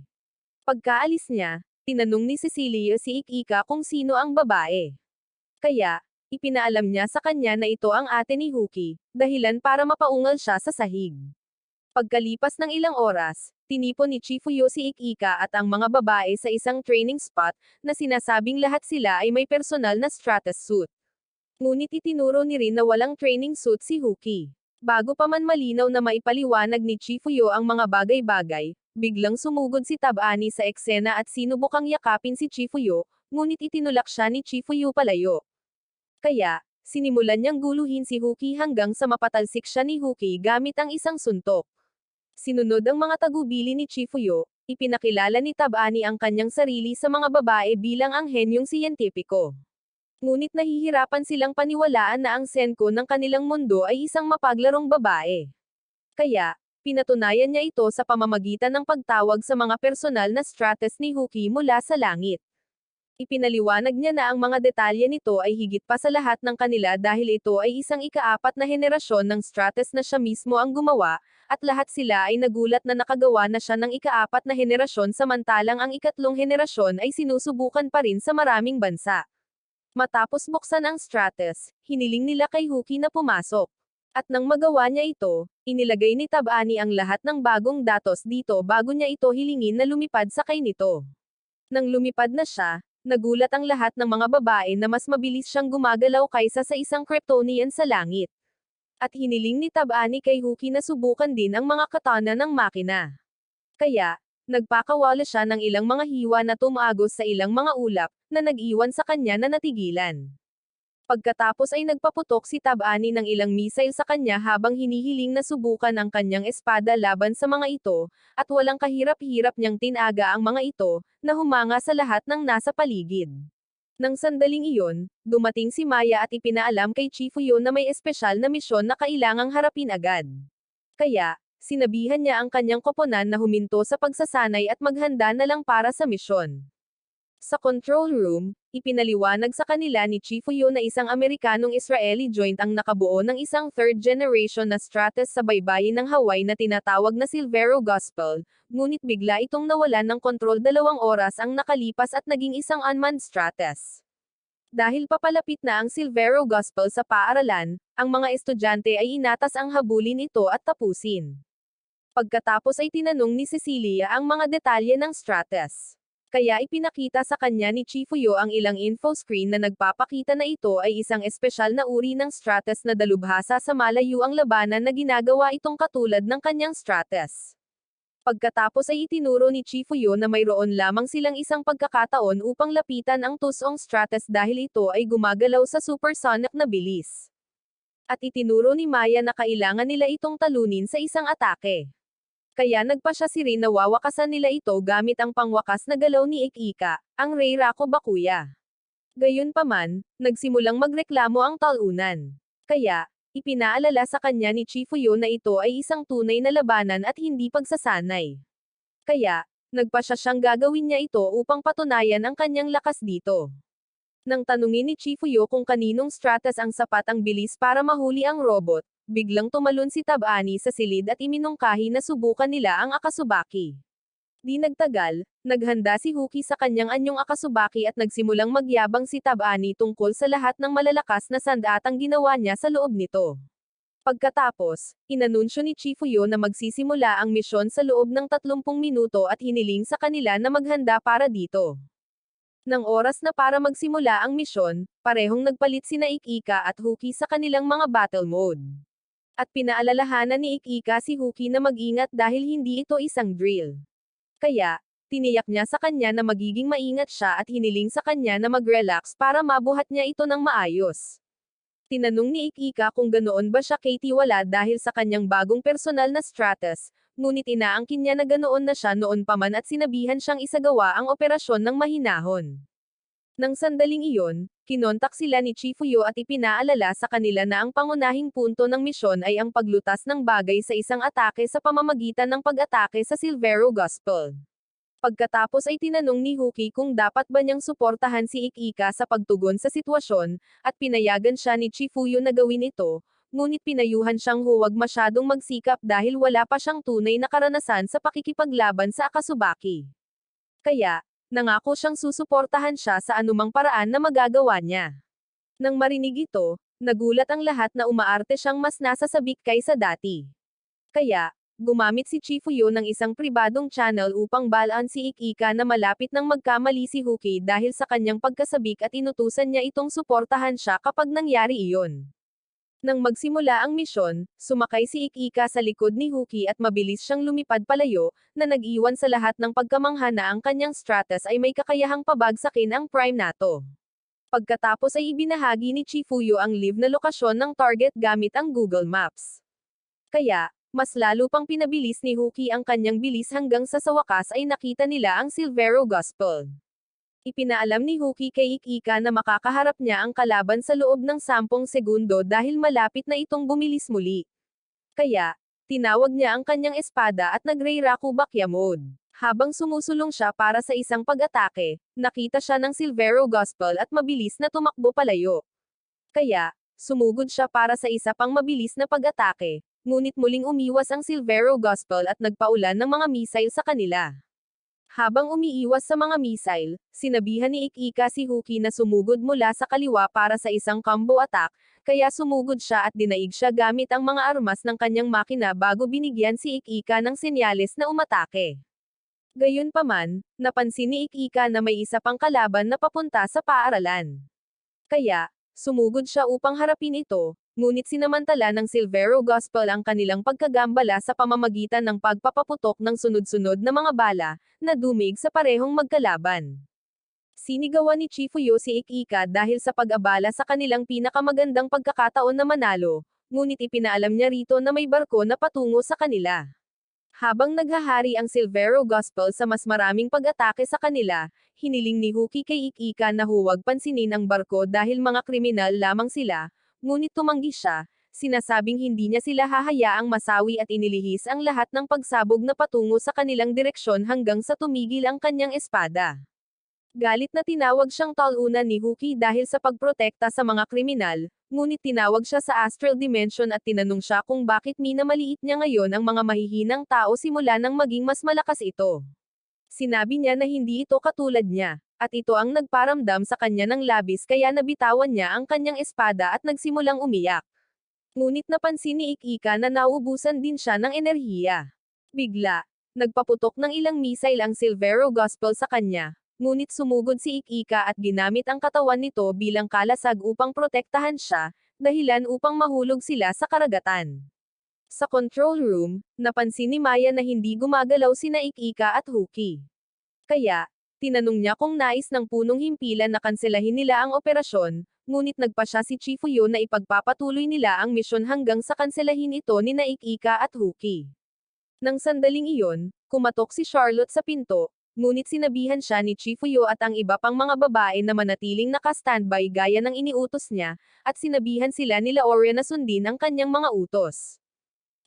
Pagkaalis niya, tinanong ni Cecilia si Ikika kung sino ang babae. Kaya, ipinaalam niya sa kanya na ito ang ate ni Huki, dahilan para mapaungal siya sa sahig. Pagkalipas ng ilang oras, tinipon ni Chifuyo si Ikika at ang mga babae sa isang training spot, na sinasabing lahat sila ay may personal na Stratus suit. Ngunit itinuro ni rin na walang training suit si Huki. Bago pa man malinaw na maipaliwanag ni Chifuyo ang mga bagay-bagay, biglang sumugod si Tabani sa eksena at sinubukang yakapin si Chifuyo, ngunit itinulak siya ni Chifuyo palayo. Kaya, sinimulan niyang guluhin si Huki hanggang sa mapatalsik siya ni Huki gamit ang isang suntok. Sinunod ang mga tagubili ni Chifuyo, ipinakilala ni Tabani ang kanyang sarili sa mga babae bilang anghenyong siyentipiko. Ngunit nahihirapan silang paniwalaan na ang Senko ng kanilang mundo ay isang mapaglarong babae. Kaya, pinatunayan niya ito sa pamamagitan ng pagtawag sa mga personal na Stratus ni Huki mula sa langit. Ipinaliwanag niya na ang mga detalye nito ay higit pa sa lahat ng kanila dahil ito ay isang ika-4 na henerasyon ng Stratus na siya mismo ang gumawa, at lahat sila ay nagulat na nakagawa na siya ng ika-4 na henerasyon samantalang ang ika-3 henerasyon ay sinusubukan pa rin sa maraming bansa. Matapos buksan ang Stratus, hiniling nila kay Huki na pumasok. At nang magawa niya ito, inilagay ni Tabani ang lahat ng bagong datos dito bago niya ito hilingin na lumipad sakay nito. Nang lumipad na siya, nagulat ang lahat ng mga babae na mas mabilis siyang gumagalaw kaysa sa isang Kryptonian sa langit. At hiniling ni Tabani kay Huki na subukan din ang mga katana ng makina. Kaya, nagpakawala siya ng ilang mga hiwa na tumagos sa ilang mga ulap, na nag-iwan sa kanya na natigilan. Pagkatapos ay nagpaputok si Tabani ng ilang missile sa kanya habang hinihiling na subukan ang kanyang espada laban sa mga ito, at walang kahirap-hirap niyang tinaga ang mga ito, na humanga sa lahat ng nasa paligid. Nang sandaling iyon, dumating si Maya at ipinaalam kay Chifuyo na may espesyal na misyon na kailangang harapin agad. Kaya, sinabihan niya ang kanyang koponan na huminto sa pagsasanay at maghanda na lang para sa misyon. Sa control room, ipinaliwanag sa kanila ni Chifuyo na isang Amerikanong Israeli joint ang nakabuo ng isang third-generation na Stratus sa baybayin ng Hawaii na tinatawag na Silvero Gospel, ngunit bigla itong nawalan ng kontrol 2 oras ang nakalipas at naging isang unmanned Stratus. Dahil papalapit na ang Silvero Gospel sa paaralan, ang mga estudyante ay inatas ang habulin ito at tapusin. Pagkatapos ay tinanong ni Cecilia ang mga detalye ng Stratus. Kaya ipinakita sa kanya ni Chifuyo ang ilang info screen na nagpapakita na ito ay isang espesyal na uri ng Stratus na dalubhasa sa malayo ang labanan na ginagawa itong katulad ng kanyang Stratus. Pagkatapos ay itinuro ni Chifuyo na mayroon lamang silang isang pagkakataon upang lapitan ang Tusong Stratus dahil ito ay gumagalaw sa supersonic na bilis. At itinuro ni Maya na kailangan nila itong talunin sa isang atake. Kaya nagpasya si Rin na wawakasan nila ito gamit ang pangwakas na galaw ni Ikika, ang Reiraku Bakuya. Gayunpaman, nagsimulang magreklamo ang talunan. Kaya, ipinaalala sa kanya ni Chifuyo na ito ay isang tunay na labanan at hindi pagsasanay. Kaya, nagpasya siyang gagawin niya ito upang patunayan ang kanyang lakas dito. Nang tanungin ni Chifuyo kung kaninong Stratus ang sapat ang bilis para mahuli ang robot, biglang tumalon si Tabani sa silid at iminungkahi na subukan nila ang Akasubaki. Di nagtagal, naghanda si Huki sa kanyang anyong Akasubaki at nagsimulang magyabang si Tabani tungkol sa lahat ng malalakas na sandatang ginawa niya sa loob nito. Pagkatapos, inanunsyo ni Chifuyo na magsisimula ang misyon sa loob ng 30 minuto at hiniling sa kanila na maghanda para dito. Nang oras na para magsimula ang misyon, parehong nagpalit sina Ikika at Huki sa kanilang mga battle mode. At pinaalalahanan ni Ikika si Huki na mag-ingat dahil hindi ito isang drill. Kaya, tiniyak niya sa kanya na magiging maingat siya at hiniling sa kanya na mag-relax para mabuhat niya ito ng maayos. Tinanong ni Ikika kung ganoon ba siya kay-tiwala dahil sa kanyang bagong personal na Stratus, ngunit inaangkin niya na ganoon na siya noon pa man at sinabihan siyang isagawa ang operasyon ng mahinahon. Nang sandaling iyon, kinontak sila ni Chifuyo at ipinaalala sa kanila na ang pangunahing punto ng misyon ay ang paglutas ng bagay sa isang atake sa pamamagitan ng pag-atake sa Silvero Gospel. Pagkatapos ay tinanong ni Huki kung dapat ba niyang suportahan si Ikika sa pagtugon sa sitwasyon, at pinayagan siya ni Chifuyo na gawin ito, ngunit pinayuhan siyang huwag masyadong magsikap dahil wala pa siyang tunay na karanasan sa pakikipaglaban sa Akasubaki. Kaya, nangako siyang susuportahan siya sa anumang paraan na magagawa niya. Nang marinig ito, nagulat ang lahat na umaarte siyang mas nasa sabik kaysa dati. Kaya, gumamit si Chifuyo ng isang pribadong channel upang balaan si Ikika na malapit nang magkamali si Huki dahil sa kanyang pagkasabik at inutusan niya itong suportahan siya kapag nangyari iyon. Nang magsimula ang misyon, sumakay si Ikika sa likod ni Huki at mabilis siyang lumipad palayo, na nag-iwan sa lahat ng pagkamangha na ang kanyang Stratus ay may kakayahang pabagsakin ang Prime NATO. Pagkatapos ay ibinahagi ni Chifuyo ang live na lokasyon ng target gamit ang Google Maps. Kaya, mas lalo pang pinabilis ni Huki ang kanyang bilis hanggang sa wakas ay nakita nila ang Silvero Gospel. Ipinaalam ni Huki kay Ikika na makakaharap niya ang kalaban sa loob ng 10 segundo dahil malapit na itong bumilis muli. Kaya, tinawag niya ang kanyang espada at nag-Reiraku Bakya mode. Habang sumusulong siya para sa isang pag-atake, nakita siya ng Silvero Gospel at mabilis na tumakbo palayo. Kaya, sumugod siya para sa isa pang mabilis na pag-atake, ngunit muling umiwas ang Silvero Gospel at nagpaulan ng mga missile sa kanila. Habang umiiwas sa mga missile, sinabihan ni Ikika si Huki na sumugod mula sa kaliwa para sa isang combo attack, kaya sumugod siya at dinaig siya gamit ang mga armas ng kanyang makina bago binigyan si Ikika ng senyales na umatake. Gayunpaman, napansin ni Ikika na may isa pang kalaban na papunta sa paaralan. Kaya, sumugod siya upang harapin ito, ngunit sinamantala ng Silvero Gospel ang kanilang pagkagambala sa pamamagitan ng pagpapaputok ng sunod-sunod na mga bala, na dumig sa parehong magkalaban. Sinigawan ni Chifuyo si Ikika dahil sa pag-abala sa kanilang pinakamagandang pagkakataon na manalo, ngunit ipinaalam niya rito na may barko na patungo sa kanila. Habang naghahari ang Silvero Gospel sa mas maraming pag-atake sa kanila, hiniling ni Huki kay Ikika na huwag pansinin ang barko dahil mga kriminal lamang sila, ngunit tumanggi siya, sinasabing hindi niya sila hahayaang masawi at inilihis ang lahat ng pagsabog na patungo sa kanilang direksyon hanggang sa tumigil ang kanyang espada. Galit na tinawag siyang talunan ni Huki dahil sa pagprotekta sa mga kriminal, ngunit tinawag siya sa Astral Dimension at tinanong siya kung bakit minamaliit niya ngayon ang mga mahihinang tao simula nang maging mas malakas ito. Sinabi niya na hindi ito katulad niya, at ito ang nagparamdam sa kanya ng labis kaya nabitawan niya ang kanyang espada at nagsimulang umiyak. Ngunit napansin ni Ikika na nauubusan din siya ng enerhiya. Bigla, nagpaputok ng ilang missile ang Silvero Gospel sa kanya, ngunit sumugod si Ikika at ginamit ang katawan nito bilang kalasag upang protektahan siya, dahilan upang mahulog sila sa karagatan. Sa control room, napansin ni Maya na hindi gumagalaw sina Ikika at Huki. Kaya, tinanong niya kung nais ng punong himpilan na kanselahin nila ang operasyon, ngunit nagpa siya si Chifuyo na ipagpapatuloy nila ang misyon hanggang sa kanselahin ito ni Ikika at Huki. Nang sandaling iyon, kumatok si Charlotte sa pinto, ngunit sinabihan siya ni Chifuyo at ang iba pang mga babae na manatiling naka-standby gaya ng iniutos niya, at sinabihan sila ni Laura na sundin ang kanyang mga utos.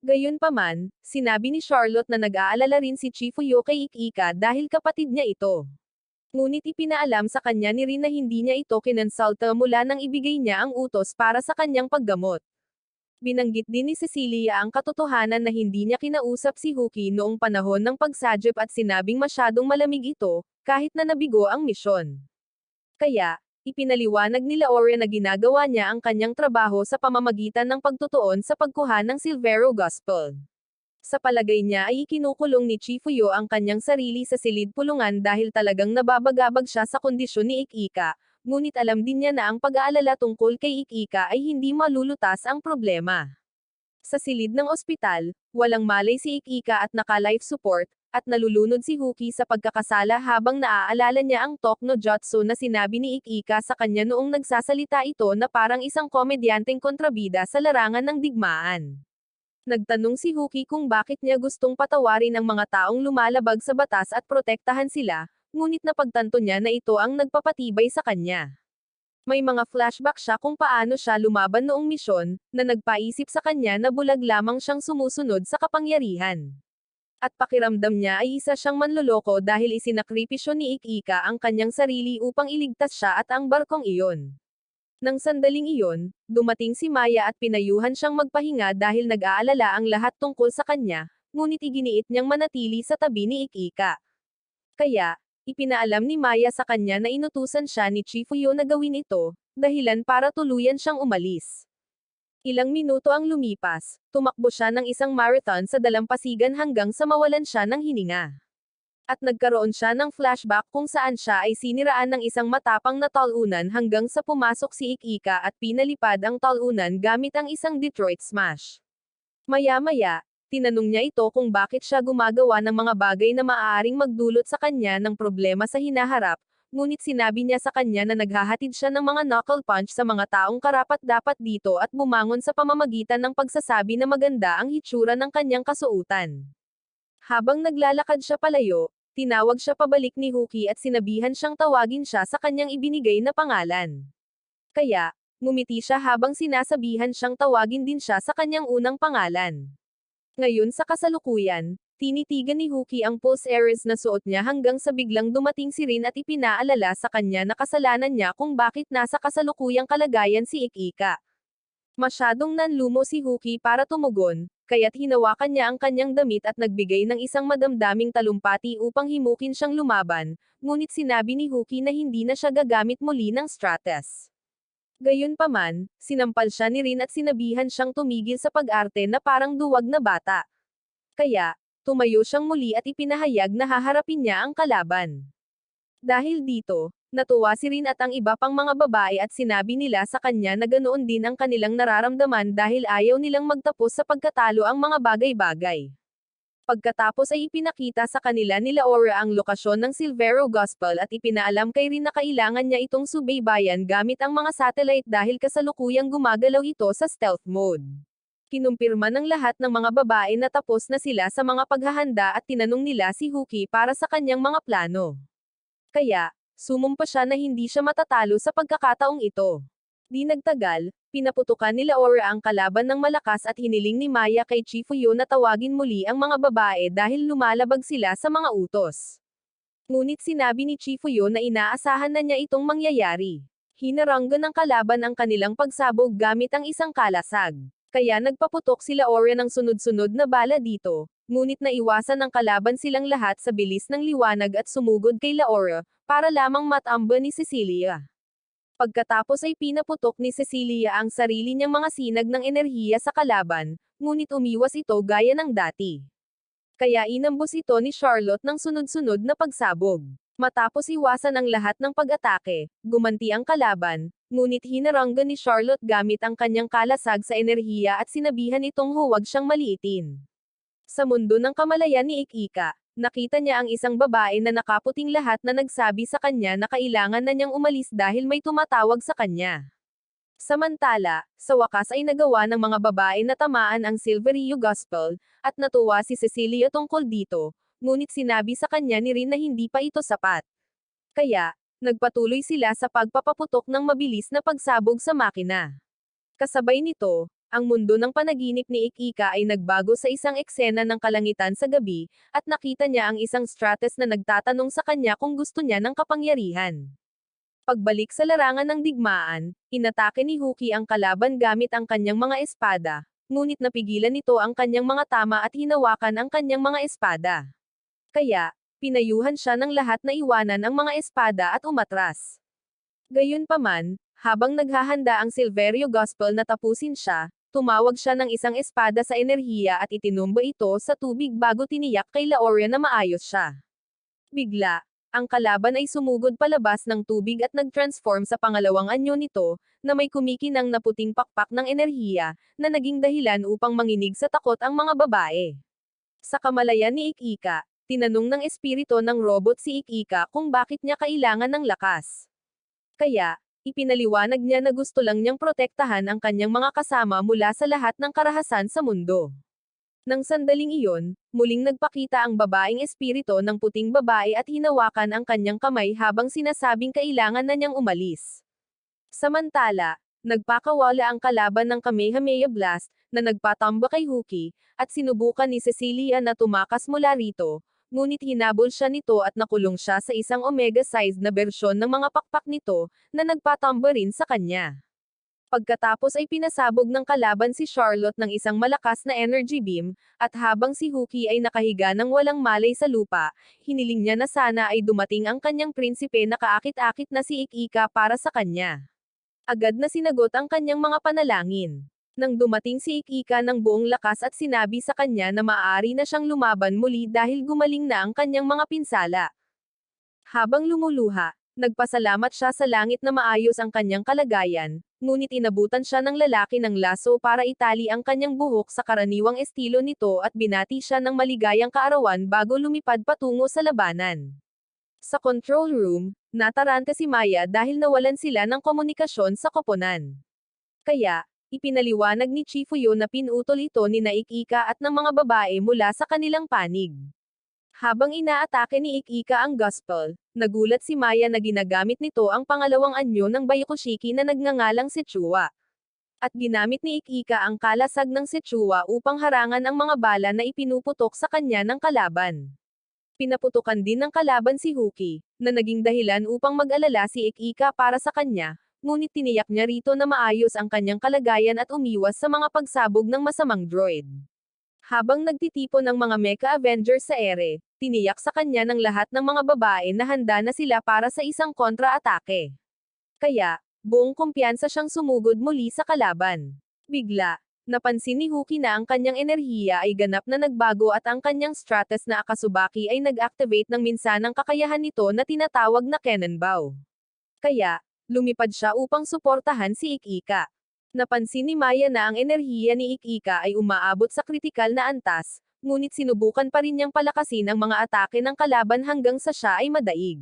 Gayunpaman, sinabi ni Charlotte na nag-aalala rin si Chifuyo kay Ikika dahil kapatid niya ito. Ngunit ipinaalam sa kanya ni Rin na hindi niya ito kinonsulta mula nang ibigay niya ang utos para sa kanyang paggamot. Binanggit din ni Cecilia ang katotohanan na hindi niya kinausap si Huki noong panahon ng pagsagip at sinabing masyadong malamig ito, kahit na nabigo ang misyon. Kaya, ipinaliwanag ni Laura na ginagawa niya ang kanyang trabaho sa pamamagitan ng pagtutuon sa pagkuha ng Silvero Gospel. Sa palagay niya ay ikinukulong ni Chifuyo ang kanyang sarili sa silid-pulungan dahil talagang nababagabag siya sa kondisyon ni Ikika, ngunit alam din niya na ang pag-aalala tungkol kay Ikika ay hindi malulutas ang problema. Sa silid ng ospital, walang malay si Ikika at naka-life support, at nalulunod si Huki sa pagkakasala habang naaalala niya ang talk no jutsu na sinabi ni Ikika sa kanya noong nagsasalita ito na parang isang komedyanteng kontrabida sa larangan ng digmaan. Nagtanong si Huki kung bakit niya gustong patawarin ang mga taong lumalabag sa batas at protektahan sila, ngunit napagtanto niya na ito ang nagpapatibay sa kanya. May mga flashback siya kung paano siya lumaban noong misyon, na nagpaisip sa kanya na bulag lamang siyang sumusunod sa kapangyarihan. At pakiramdam niya ay isa siyang manloloko dahil isinakripisyo ni Ikika ang kanyang sarili upang iligtas siya at ang barkong iyon. Nang sandaling iyon, dumating si Maya at pinayuhan siyang magpahinga dahil nag-aalala ang lahat tungkol sa kanya, ngunit iginiit niyang manatili sa tabi ni Ikika. Kaya, ipinaalam ni Maya sa kanya na inutusan siya ni Chifuyo na gawin ito, dahilan para tuluyan siyang umalis. Ilang minuto ang lumipas, tumakbo siya ng isang marathon sa dalampasigan hanggang sa mawalan siya ng hininga. At nagkaroon siya ng flashback kung saan siya ay siniraan ng isang matapang na talunan hanggang sa pumasok si Ikika at pinalipad ang talunan gamit ang isang Detroit Smash. Maya-maya, tinanong niya ito kung bakit siya gumagawa ng mga bagay na maaaring magdulot sa kanya ng problema sa hinaharap, ngunit sinabi niya sa kanya na naghahatid siya ng mga knuckle punch sa mga taong karapat-dapat dito at bumangon sa pamamagitan ng pagsasabi na maganda ang hitsura ng kanyang kasuutan. Habang naglalakad siya palayo, tinawag siya pabalik ni Huki at sinabihan siyang tawagin siya sa kanyang ibinigay na pangalan. Kaya, ngumiti siya habang sinasabihan siyang tawagin din siya sa kanyang unang pangalan. Ngayon sa kasalukuyan, tinitigan ni Huki ang pulse earrings na suot niya hanggang sa biglang dumating si Rin at ipinaalala sa kanya na kasalanan niya kung bakit nasa kasalukuyang kalagayan si Ikika. Masyadong nanlumo si Huki para tumugon, kaya't hinawakan niya ang kanyang damit at nagbigay ng isang madamdaming talumpati upang himukin siyang lumaban, ngunit sinabi ni Huki na hindi na siya gagamit muli ng Stratus. Gayunpaman, sinampal siya ni Rin at sinabihan siyang tumigil sa pag-arte na parang duwag na bata. Kaya, tumayo siyang muli at ipinahayag na haharapin niya ang kalaban. Dahil dito, natuwa si Rin at ang iba pang mga babae at sinabi nila sa kanya na ganoon din ang kanilang nararamdaman dahil ayaw nilang magtapos sa pagkatalo ang mga bagay-bagay. Pagkatapos ay ipinakita sa kanila ni Laura ang lokasyon ng Silvero Gospel at ipinaalam kay Rin na kailangan niya itong subaybayan gamit ang mga satellite dahil kasalukuyang gumagalaw ito sa stealth mode. Kinumpirma ng lahat ng mga babae na tapos na sila sa mga paghahanda at tinanong nila si Huki para sa kanyang mga plano. Kaya, sumumpa siya na hindi siya matatalo sa pagkakataong ito. Di nagtagal, pinaputukan ni Laura ang kalaban ng malakas at hiniling ni Maya kay Chifuyo na tawagin muli ang mga babae dahil lumalabag sila sa mga utos. Ngunit sinabi ni Chifuyo na inaasahan na niya itong mangyayari. Hinaranggan ng kalaban ang kanilang pagsabog gamit ang isang kalasag. Kaya nagpaputok si Laura ng sunod-sunod na bala dito, ngunit naiwasan ng kalaban silang lahat sa bilis ng liwanag at sumugod kay Laura, para lamang matamba ni Cecilia. Pagkatapos ay pinaputok ni Cecilia ang sarili niyang mga sinag ng enerhiya sa kalaban, ngunit umiwas ito gaya ng dati. Kaya inambos ito ni Charlotte ng sunod-sunod na pagsabog. Matapos iwasan ang lahat ng pag-atake, gumanti ang kalaban, ngunit hinaranggan ni Charlotte gamit ang kanyang kalasag sa enerhiya at sinabihan itong huwag siyang maliitin. Sa mundo ng kamalayan ni Ikika, nakita niya ang isang babae na nakaputing lahat na nagsabi sa kanya na kailangan na niyang umalis dahil may tumatawag sa kanya. Samantala, sa wakas ay nagawa ng mga babae na tamaan ang Silverio Gospel, at natuwa si Cecilia tungkol dito, ngunit sinabi sa kanya ni Rin na hindi pa ito sapat. Kaya, nagpatuloy sila sa pagpapaputok ng mabilis na pagsabog sa makina. Kasabay nito, ang mundo ng panaginip ni Ikika ay nagbago sa isang eksena ng kalangitan sa gabi, at nakita niya ang isang Stratus na nagtatanong sa kanya kung gusto niya ng kapangyarihan. Pagbalik sa larangan ng digmaan, inatake ni Huki ang kalaban gamit ang kanyang mga espada, ngunit napigilan nito ang kanyang mga tama at hinawakan ang kanyang mga espada. Kaya, pinayuhan siya ng lahat na iwanan ang mga espada at umatras. Gayunpaman, habang naghahanda ang Silverio Gospel na tapusin siya, tumawag siya ng isang espada sa enerhiya at itinumba ito sa tubig bago tiniyak kay Laoria na maayos siya. Bigla, ang kalaban ay sumugod palabas ng tubig at nag-transform sa pangalawang anyo nito, na may kumikinang na puting pakpak ng enerhiya, na naging dahilan upang manginig sa takot ang mga babae. Sa kamalayan ni Ikika, tinanong ng espiritu ng robot si Ikika kung bakit niya kailangan ng lakas. Kaya, ipinaliwanag niya na gusto lang niyang protektahan ang kanyang mga kasama mula sa lahat ng karahasan sa mundo. Nang sandaling iyon, muling nagpakita ang babaeng espiritu ng puting babae at hinawakan ang kanyang kamay habang sinasabing kailangan na niyang umalis. Samantala, nagpakawala ang kalaban ng Kamehameha Blast, na nagpatamba kay Huki, at sinubukan ni Cecilia na tumakas mula rito, ngunit hinabol siya nito at nakulong siya sa isang Omega-sized na bersyon ng mga pakpak nito, na nagpatamba rin sa kanya. Pagkatapos ay pinasabog ng kalaban si Charlotte ng isang malakas na energy beam, at habang si Huki ay nakahiga ng walang malay sa lupa, hiniling niya na sana ay dumating ang kanyang prinsipe na kaakit-akit na si Ikika para sa kanya. Agad na sinagot ang kanyang mga panalangin. Nang dumating si Ikika ng buong lakas at sinabi sa kanya na maaari na siyang lumaban muli dahil gumaling na ang kanyang mga pinsala. Habang lumuluha, nagpasalamat siya sa langit na maayos ang kanyang kalagayan, ngunit inabutan siya ng lalaki ng laso para itali ang kanyang buhok sa karaniwang estilo nito at binati siya ng maligayang kaarawan bago lumipad patungo sa labanan. Sa control room, nataranta si Maya dahil nawalan sila ng komunikasyon sa koponan. Kaya, ipinaliwanag ni Chifuyo na pinutol ito ni Ikika at ng mga babae mula sa kanilang panig. Habang inaatake ni Ikika ang gospel, nagulat si Maya na ginagamit nito ang pangalawang anyo ng Bayakushiki na nagngangalang Sechua. At ginamit ni Ikika ang kalasag ng Sechua upang harangan ang mga bala na ipinuputok sa kanya ng kalaban. Pinaputukan din ng kalaban si Huki, na naging dahilan upang mag-alala si Ikika para sa kanya, ngunit tiniyak niya rito na maayos ang kanyang kalagayan at umiwas sa mga pagsabog ng masamang droid. Habang nagtitipon ng mga Mecha Avengers sa ere, tiniyak sa kanya ng lahat ng mga babae na handa na sila para sa isang kontra-atake. Kaya, buong kumpiyansa siyang sumugod muli sa kalaban. Bigla, napansin ni Huki na ang kanyang enerhiya ay ganap na nagbago at ang kanyang Stratus na Akasubaki ay nag-activate ng minsanang kakayahan nito na tinatawag na Cannon Bow. Kaya, lumipad siya upang suportahan si Ikika. Napansin ni Maya na ang enerhiya ni Ikika ay umaabot sa kritikal na antas, ngunit sinubukan pa rin niyang palakasin ang mga atake ng kalaban hanggang sa siya ay madaig.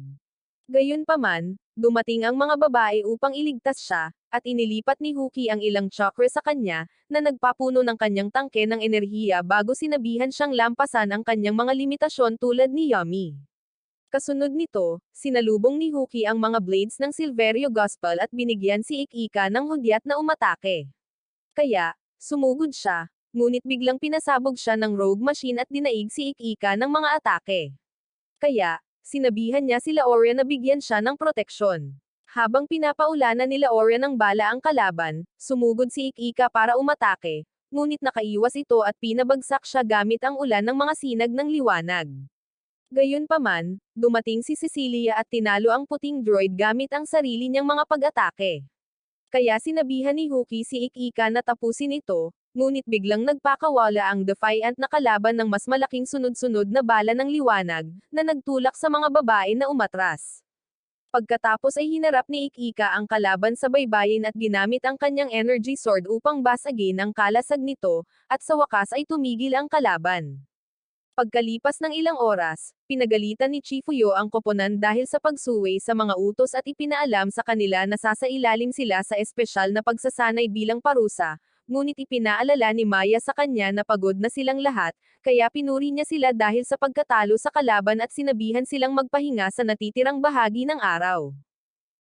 Gayunpaman, dumating ang mga babae upang iligtas siya, at inilipat ni Huki ang ilang chakra sa kanya, na nagpapuno ng kanyang tangke ng enerhiya bago sinabihan siyang lampasan ang kanyang mga limitasyon tulad ni Yami. Kasunod nito, sinalubong ni Huki ang mga blades ng Silverio Gospel at binigyan si Ikika ng hudyat na umatake. Kaya, sumugod siya, ngunit biglang pinasabog siya ng rogue machine at dinaig si Ikika ng mga atake. Kaya, sinabihan niya si Laoria na bigyan siya ng proteksyon. Habang pinapaulanan ni Laoria ng bala ang kalaban, sumugod si Ikika para umatake, ngunit nakaiwas ito at pinabagsak siya gamit ang ulan ng mga sinag ng liwanag. Gayunpaman, dumating si Cecilia at tinalo ang puting droid gamit ang sarili niyang mga pag-atake. Kaya sinabihan ni Huki si Ikika na tapusin ito, Ngunit biglang nagpakawala ang Defiant na kalaban ng mas malaking sunod-sunod na bala ng liwanag, na nagtulak sa mga babae na umatras. Pagkatapos ay hinarap ni Ikika ang kalaban sa baybayin at ginamit ang kanyang energy sword upang basagin ang kalasag nito, at sa wakas ay tumigil ang kalaban. Pagkalipas ng ilang oras, pinagalitan ni Chifuyo ang koponan dahil sa pagsuway sa mga utos at ipinaalam sa kanila na sasailalim sila sa espesyal na pagsasanay bilang parusa, ngunit ipinaalala ni Maya sa kanya na pagod na silang lahat, kaya pinuri niya sila dahil sa pagkatalo sa kalaban at sinabihan silang magpahinga sa natitirang bahagi ng araw.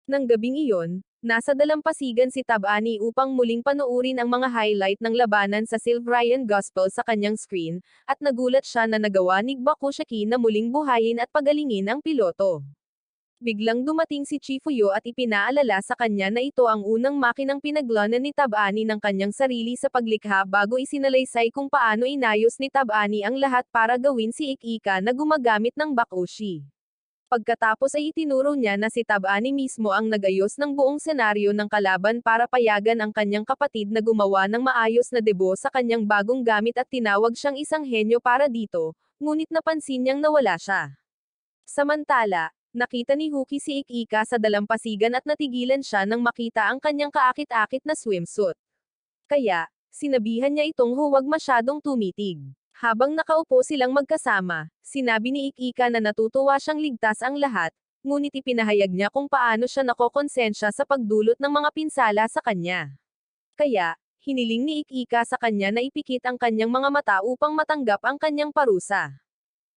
Nang gabing iyon, nasa dalampasigan si Tab-Ani upang muling panoorin ang mga highlight ng labanan sa Silverian Gospel sa kanyang screen, at nagulat siya na nagawa ni Bakushiki na muling buhayin at pagalingin ang piloto. Biglang dumating si Chifuyo at ipinaalala sa kanya na ito ang unang makinang pinaglanan ni Tab-Ani ng kanyang sarili sa paglikha bago isinalaysay kung paano inayos ni Tab-Ani ang lahat para gawin si Ikika na gumagamit ng Bakushi. Pagkatapos ay itinuro niya na si Tab-Ani mismo ang nagayos ng buong senaryo ng kalaban para payagan ang kanyang kapatid na gumawa ng maayos na debo sa kanyang bagong gamit at tinawag siyang isang henyo para dito, ngunit napansin niyang nawala siya. Samantala, nakita ni Huki si Ikika sa dalampasigan at natigilan siya nang makita ang kanyang kaakit-akit na swimsuit. Kaya, sinabihan niya itong huwag masyadong tumitig. Habang nakaupo silang magkasama, sinabi ni Ikika na natutuwa siyang ligtas ang lahat, ngunit ipinahayag niya kung paano siya nakokonsensya sa pagdulot ng mga pinsala sa kanya. Kaya, hiniling ni Ikika sa kanya na ipikit ang kanyang mga mata upang matanggap ang kanyang parusa.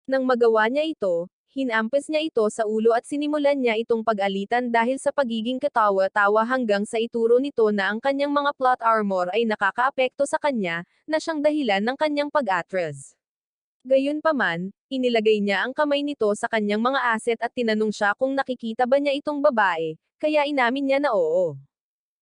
Nang magawa niya ito, hinampes niya ito sa ulo at sinimulan niya itong pag-alitan dahil sa pagiging katawa-tawa hanggang sa ituro nito na ang kanyang mga plot armor ay nakakaapekto sa kanya, na siyang dahilan ng kanyang pag-atras. Gayunpaman, inilagay niya ang kamay nito sa kanyang mga asset at tinanong siya kung nakikita ba niya itong babae, kaya inamin niya na oo.